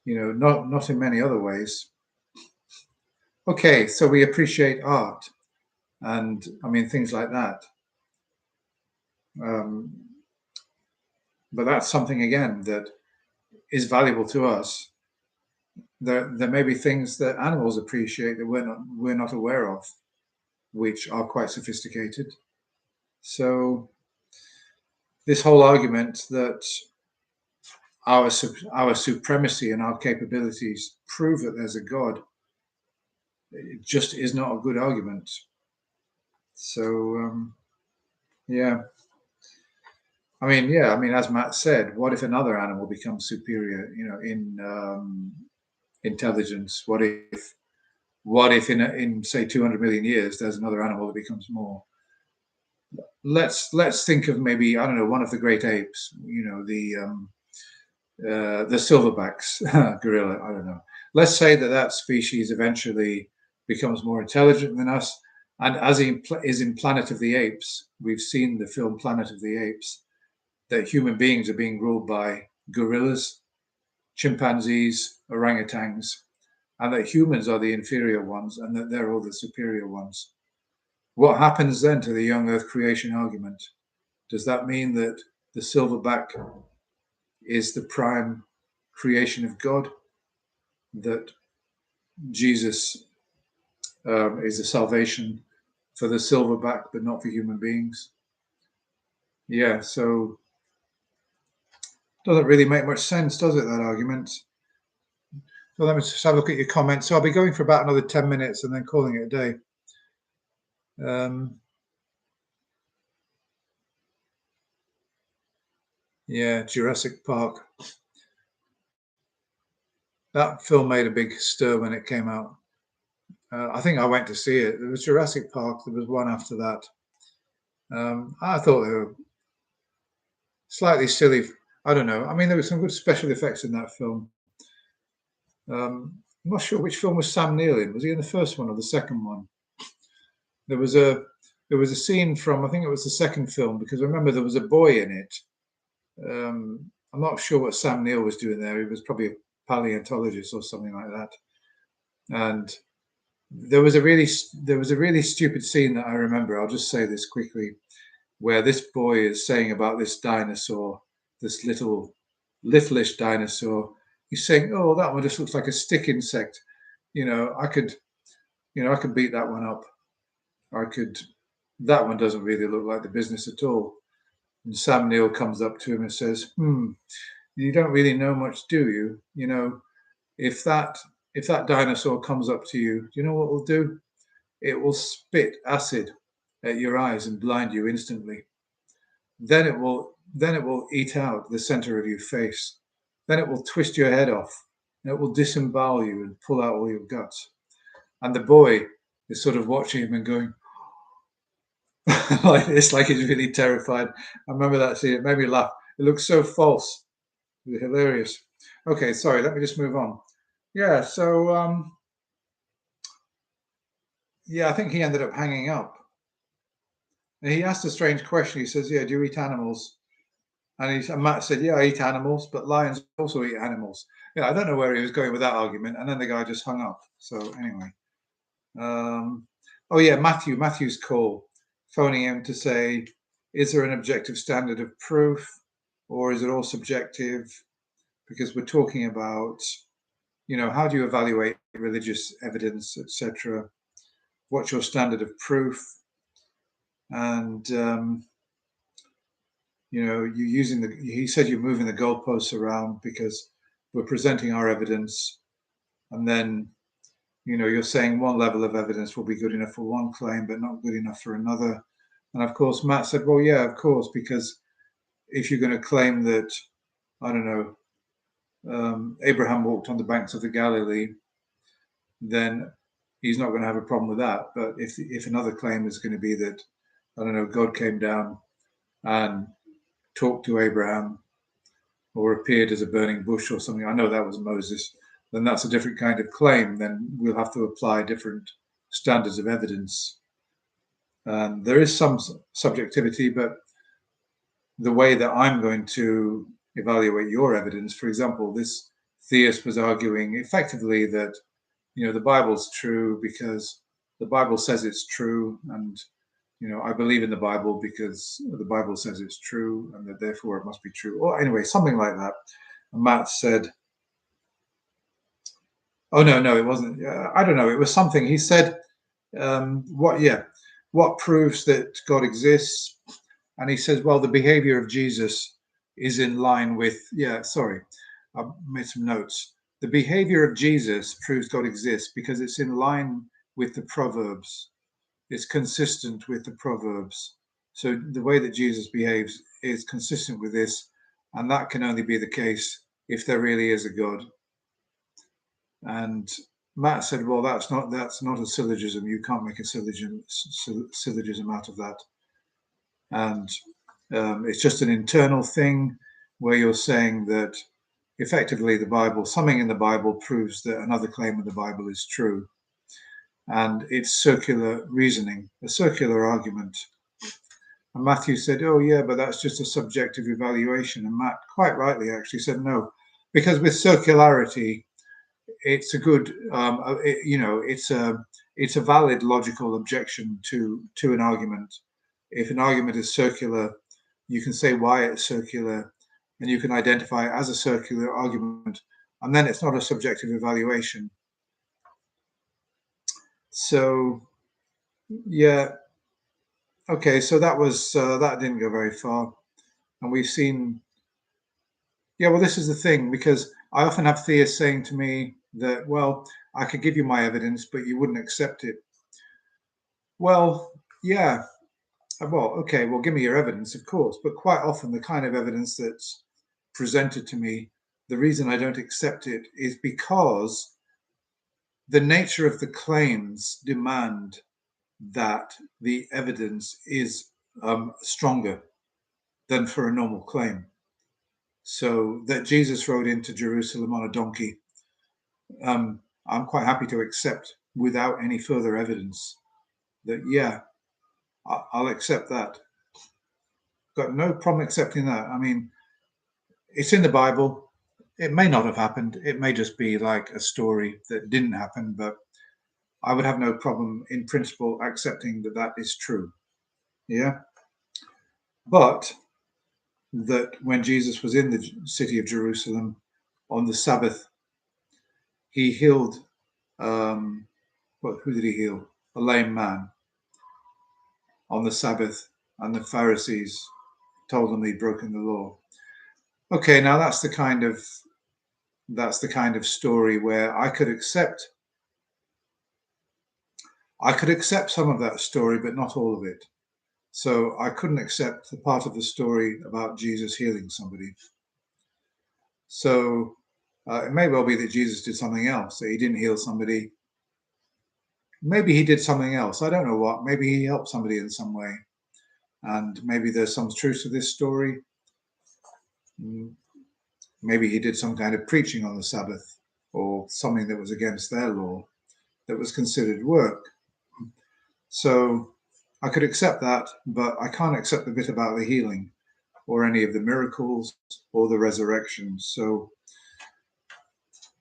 not in many other ways. Okay, so we appreciate art and things like that. But that's something again that is valuable to us. There may be things that animals appreciate that we're not aware of, which are quite sophisticated. So this whole argument that our supremacy and our capabilities prove that there's a God, it just is not a good argument. So yeah. As Matt said, what if another animal becomes superior, in intelligence? What if in say 200 million years there's another animal that becomes more? Let's think of maybe, I don't know, one of the great apes, the silverbacks gorilla. I don't know. Let's say that species eventually becomes more intelligent than us, and as is in Planet of the Apes, we've seen the film Planet of the Apes, that human beings are being ruled by gorillas, chimpanzees, orangutans, and that humans are the inferior ones and that they're all the superior ones. What happens then to the young Earth creation argument? Does that mean that the silverback is the prime creation of God? That Jesus is the salvation for the silverback, but not for human beings? Yeah, so doesn't really make much sense, does it, that argument? So let me just have a look at your comments. So I'll be going for about another 10 minutes and then calling it a day. Yeah, Jurassic Park. That film made a big stir when it came out. I think I went to see it. There was Jurassic Park. There was one after that. I thought they were slightly silly. I don't know. There were some good special effects in that film. I'm not sure which film was Sam Neill in. Was he in the first one or the second one? There was a scene from, I think it was the second film, because I remember there was a boy in it. I'm not sure what Sam Neill was doing there. He was probably a paleontologist or something like that. And there was a really stupid scene that I remember. I'll just say this quickly, where this boy is saying about this dinosaur, this littleish dinosaur. He's saying, "Oh, that one just looks like a stick insect. I could beat that one up. That one doesn't really look like the business at all." And Sam Neill comes up to him and says, "You don't really know much, do you? If that dinosaur comes up to you, do you know what it will do? It will spit acid at your eyes and blind you instantly. Then it will eat out the center of your face. Then it will twist your head off, and it will disembowel you and pull out all your guts." And the boy is sort of watching him and going like this, like he's really terrified. I remember that scene. It made me laugh. It looks so false. It was hilarious. Okay, sorry. Let me just move on. Yeah. So I think he ended up hanging up. And he asked a strange question. He says, "Yeah, do you eat animals?" And Matt said, "Yeah, I eat animals, but lions also eat animals." Yeah, I don't know where he was going with that argument. And then the guy just hung up. So anyway. Oh yeah, Matthew's call, phoning him to say, is there an objective standard of proof, or is it all subjective? Because we're talking about, how do you evaluate religious evidence, etc.? What's your standard of proof? And he said you're moving the goalposts around because we're presenting our evidence, and then you're saying one level of evidence will be good enough for one claim but not good enough for another. And of course Matt said, well, yeah, of course, because if you're going to claim that, I don't know, Abraham walked on the banks of the Galilee, then he's not going to have a problem with that. But if another claim is going to be that, I don't know, God came down and talked to Abraham or appeared as a burning bush or something. I know that was Moses. then that's a different kind of claim. Then we'll have to apply different standards of evidence. There is some subjectivity, but the way that I'm going to evaluate your evidence, for example, this theist was arguing effectively that, the Bible's true because the Bible says it's true, and I believe in the Bible because the Bible says it's true, and that therefore it must be true. Or anyway, something like that. And Matt said, "Oh no, it wasn't. I don't know. It was something." He said, what proves that God exists?" And he says, "Well, the behavior of Jesus is in line with." Sorry, I made some notes. The behavior of Jesus proves God exists because it's in line with the Proverbs. It's consistent with the Proverbs. So the way that Jesus behaves is consistent with this, and that can only be the case if there really is a God. And Matt said, "Well, that's not a syllogism. You can't make a syllogism out of that. And it's just an internal thing where you're saying that effectively something in the Bible proves that another claim in the Bible is true. And it's circular reasoning, a circular argument." And Matthew said, "Oh yeah, but that's just a subjective evaluation." And Matt quite rightly actually said, "No, because with circularity, it's a good, it's a valid logical objection to an argument. If an argument is circular, you can say why it's circular, and you can identify it as a circular argument, and then it's not a subjective evaluation." So, yeah, okay, so that didn't go very far, and we've seen. Yeah, well, this is the thing, because I often have theists saying to me that, "Well, I could give you my evidence, but you wouldn't accept it." Well, yeah, well, okay, well, give me your evidence, of course, but quite often the kind of evidence that's presented to me, the reason I don't accept it is because the nature of the claims demand that the evidence is stronger than for a normal claim. So that Jesus rode into Jerusalem on a donkey, I'm quite happy to accept without any further evidence. That, yeah, I'll accept that. Got no problem accepting that. I mean, it's in the Bible. It may not have happened. It may just be like a story that didn't happen, but I would have no problem in principle accepting that that is true. Yeah. But that when Jesus was in the city of Jerusalem on the Sabbath, he healed, who did he heal? A lame man on the Sabbath, and the Pharisees told him he'd broken the law. Okay, now that's the kind of story where I could accept some of that story, but not all of it. So I couldn't accept the part of the story about Jesus healing somebody. So it may well be that Jesus did something else, that he didn't heal somebody. Maybe he did something else. I don't know what. Maybe he helped somebody in some way. And maybe there's some truth to this story. Maybe he did some kind of preaching on the Sabbath, or something that was against their law, that was considered work. So I could accept that, but I can't accept the bit about the healing or any of the miracles or the resurrection. So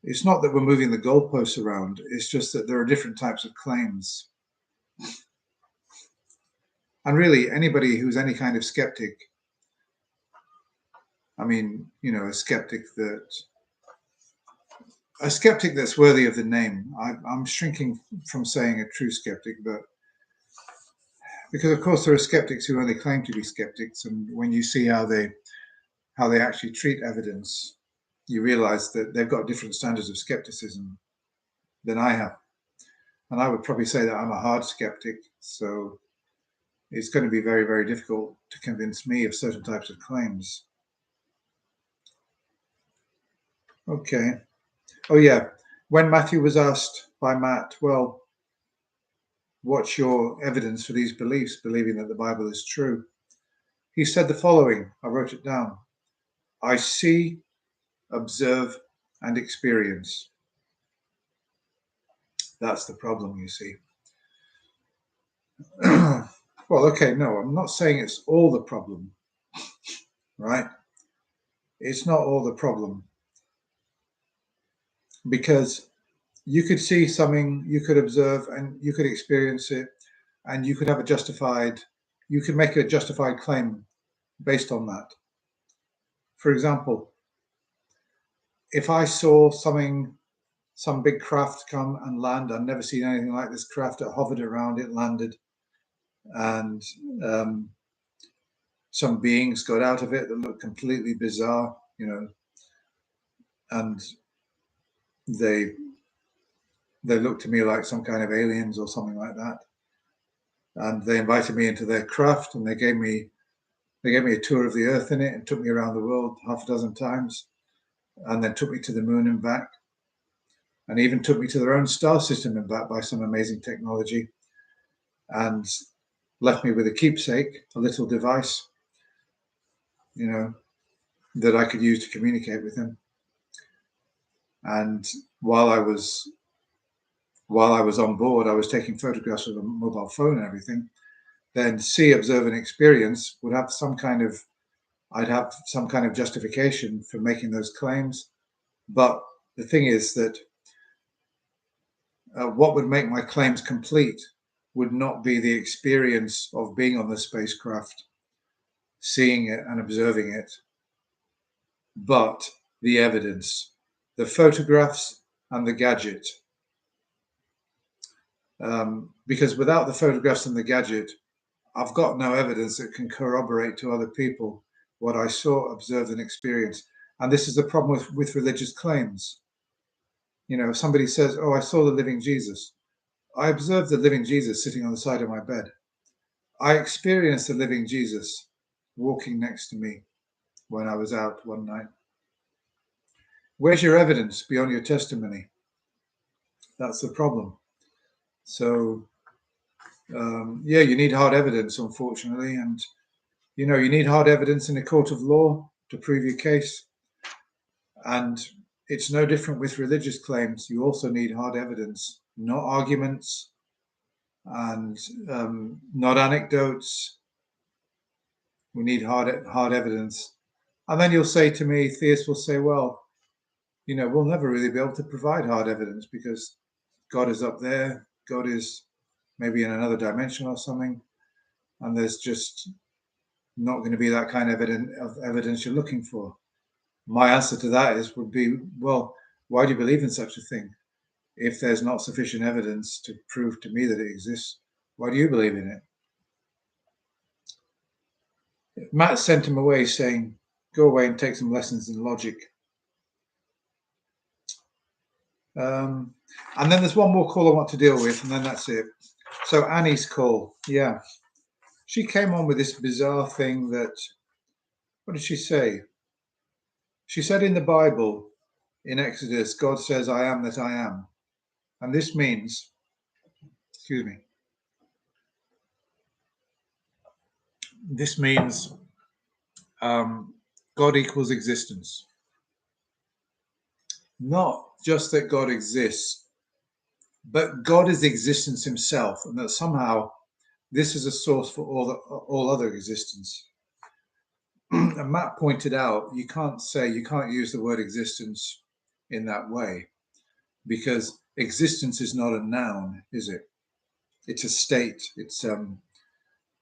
it's not that we're moving the goalposts around. It's just that there are different types of claims. And really, anybody who's any kind of skeptic, I mean, a skeptic that's worthy of the name. I'm shrinking from saying a true skeptic, but because of course there are skeptics who only claim to be skeptics, and when you see how they actually treat evidence, you realize that they've got different standards of skepticism than I have. And I would probably say that I'm a hard skeptic, so it's going to be very, very difficult to convince me of certain types of claims. Okay. Oh yeah, when Matthew was asked by Matt, well, what's your evidence for these beliefs, believing that the Bible is true? He said the following, I wrote it down: "I see, observe, and experience." That's the problem, you see. Well, okay, no, I'm not saying it's all the problem, right? It's not all the problem, because you could see something, you could observe, and you could experience it, and you could have you could make a justified claim based on that. For example, if I saw some big craft come and land, I'd never seen anything like this craft. It hovered around, it landed, and some beings got out of it that looked completely bizarre, and they looked to me like some kind of aliens or something like that. And they invited me into their craft, and they gave me a tour of the earth in it, and took me around the world half a dozen times, and then took me to the moon and back, and even took me to their own star system and back by some amazing technology, and left me with a keepsake, a little device, that I could use to communicate with him. And while I was on board, I was taking photographs with a mobile phone and everything. Then see, observe, and experience would have I'd have some kind of justification for making those claims. But the thing is that what would make my claims complete would not be the experience of being on the spacecraft, seeing it and observing it, but the evidence, the photographs and the gadget. Because without the photographs and the gadget, I've got no evidence that can corroborate to other people what I saw, observed, and experienced. And this is the problem with religious claims. If somebody says, "Oh, I saw the living Jesus," I observed the living Jesus sitting on the side of my bed. I experienced the living Jesus walking next to me when I was out one night. Where's your evidence beyond your testimony? That's the problem. So, yeah, you need hard evidence, unfortunately, and you need hard evidence in a court of law to prove your case. And it's no different with religious claims. You also need hard evidence, not arguments, and not anecdotes. We need hard evidence. And then you'll say to me, theists will say, well, we'll never really be able to provide hard evidence because God is up there. God is maybe in another dimension or something. And there's just not going to be that kind of evidence you're looking for. My answer to that would be, well, why do you believe in such a thing? If there's not sufficient evidence to prove to me that it exists, why do you believe in it? Matt sent him away saying, go away and take some lessons in logic. And then there's one more call I want to deal with, and then that's it. So Annie's call, yeah. She came on with this bizarre thing that, what did she say? She said in the Bible, in Exodus, God says, I am that I am. And this means, this means God equals existence. Not just that God exists, but God is existence himself, and that somehow this is a source for all other existence. And Matt pointed out, you can't use the word existence in that way, because existence is not a noun, is it? It's a state. It's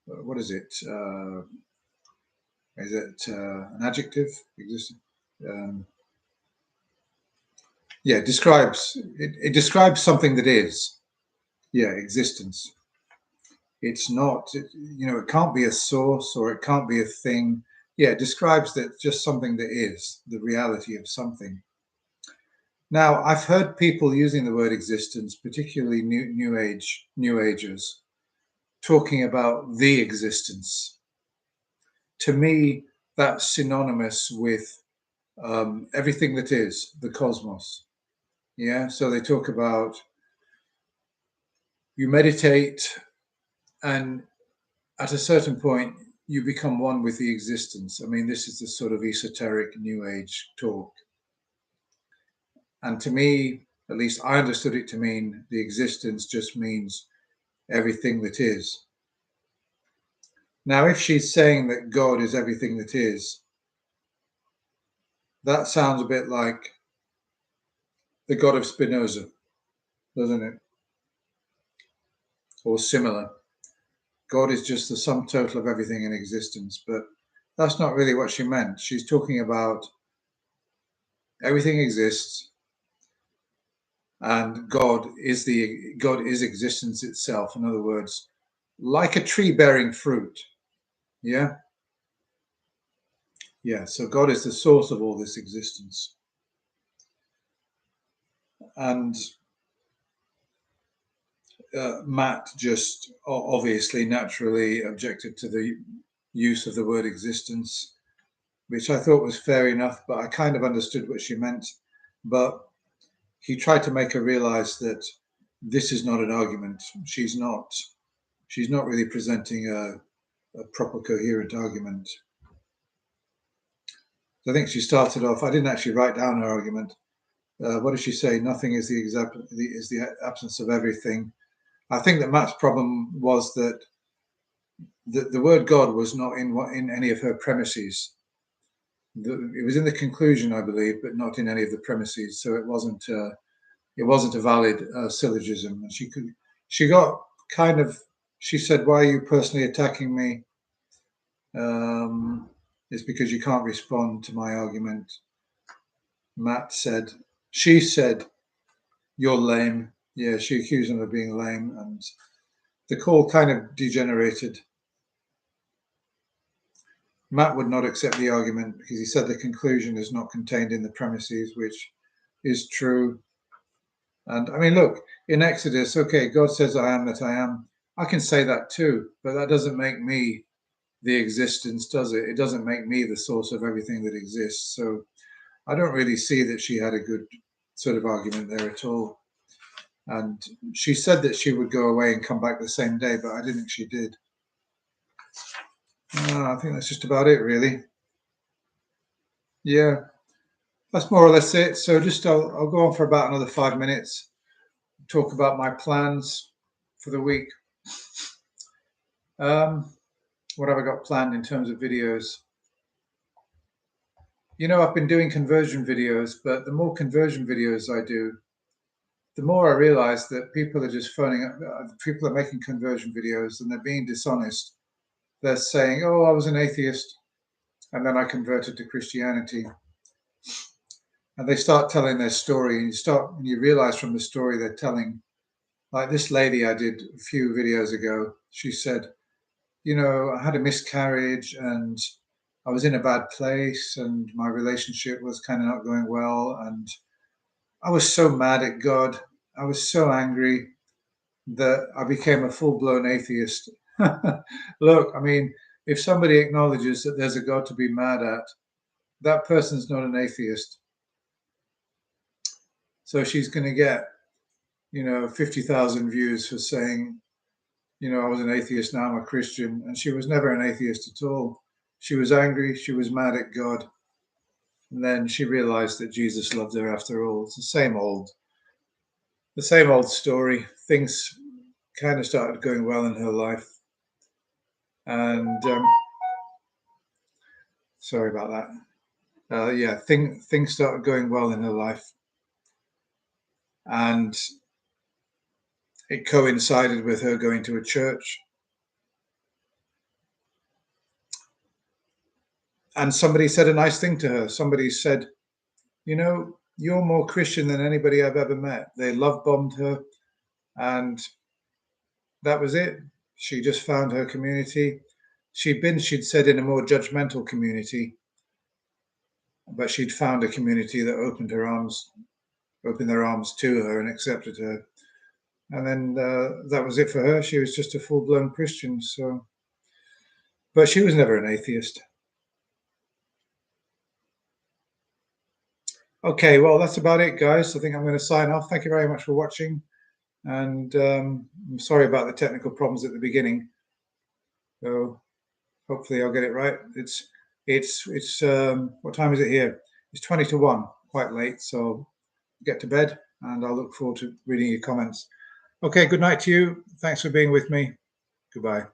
what is it? Is it an adjective? Existence. Yeah, it describes something that is. Yeah, existence. It's not. It can't be a source or it can't be a thing. Yeah, it describes that just something that is, the reality of something. Now, I've heard people using the word existence, particularly New Agers, talking about the existence. To me, that's synonymous with everything that is, the cosmos. Yeah, so they talk about you meditate, and at a certain point, you become one with the existence. I mean, this is the sort of esoteric New Age talk. And to me, At least I understood it to mean the existence just means everything that is. Now, if she's saying that God is everything that is, that sounds a bit like the God of Spinoza, doesn't it? Or similar. God is just the sum total of everything in existence, but that's not really what she meant. She's talking about everything exists, and God is existence itself. In other words, like a tree bearing fruit. Yeah. So God is the source of all this existence. And Matt just obviously naturally objected to the use of the word existence, which I thought was fair enough, but I kind of understood what she meant. But he tried to make her realize that this is not an argument. She's not really presenting a proper coherent argument. I think she started off, I didn't actually write down her argument. What did she say? Nothing is the absence of everything. I think that Matt's problem was that the word God was not in any of her premises. It was in the conclusion, I believe, but not in any of the premises. So it wasn't a valid syllogism. And she got kind of, she said, "Why are you personally attacking me? It's because you can't respond to my argument." She said, "You're lame." Yeah, she accused him of being lame, and the call kind of degenerated. Matt would not accept the argument because he said the conclusion is not contained in the premises, which is true. And I mean, look, in Exodus, okay, God says, "I am that I am." I can say that too, but that doesn't make me the existence, does it? It doesn't make me the source of everything that exists. So I don't really see that she had a good sort of argument there at all. And she said that she would go away and come back the same day, but I didn't think she did. I think that's just about it, really. Yeah, that's more or less it. So I'll go on for about another 5 minutes, talk about my plans for the week. What have I got planned in terms of videos? I've been doing conversion videos, but the more conversion videos I do, the more I realize that people are just phoning up. People are making conversion videos and they're being dishonest. They're saying, "Oh, I was an atheist, and then I converted to Christianity." And they start telling their story, and you realize from the story they're telling, like this lady I did a few videos ago. She said, "I had a miscarriage and I was in a bad place and my relationship was kind of not going well. And I was so mad at God. I was so angry that I became a full-blown atheist." Look, I mean, if somebody acknowledges that there's a God to be mad at, that person's not an atheist. So she's going to get, 50,000 views for saying, "I was an atheist, now I'm a Christian." And she was never an atheist at all. She was angry. She was mad at God. And then she realized that Jesus loved her after all. It's the same old story. Things kind of started going well in her life. And sorry about that. Things started going well in her life. And it coincided with her going to a church. And somebody said a nice thing to her. Somebody said, "You're more Christian than anybody I've ever met." They love bombed her. And that was it. She just found her community. She'd said, in a more judgmental community, but she'd found a community that opened their arms to her and accepted her. And then that was it for her. She was just a full-blown Christian. So, but she was never an atheist. Okay, well, that's about it, guys. I think I'm going to sign off. Thank you very much for watching. And I'm sorry about the technical problems at the beginning. So hopefully I'll get it right. It's what time is it here? It's 20 to 1, quite late. So get to bed and I'll look forward to reading your comments. Okay, good night to you. Thanks for being with me. Goodbye.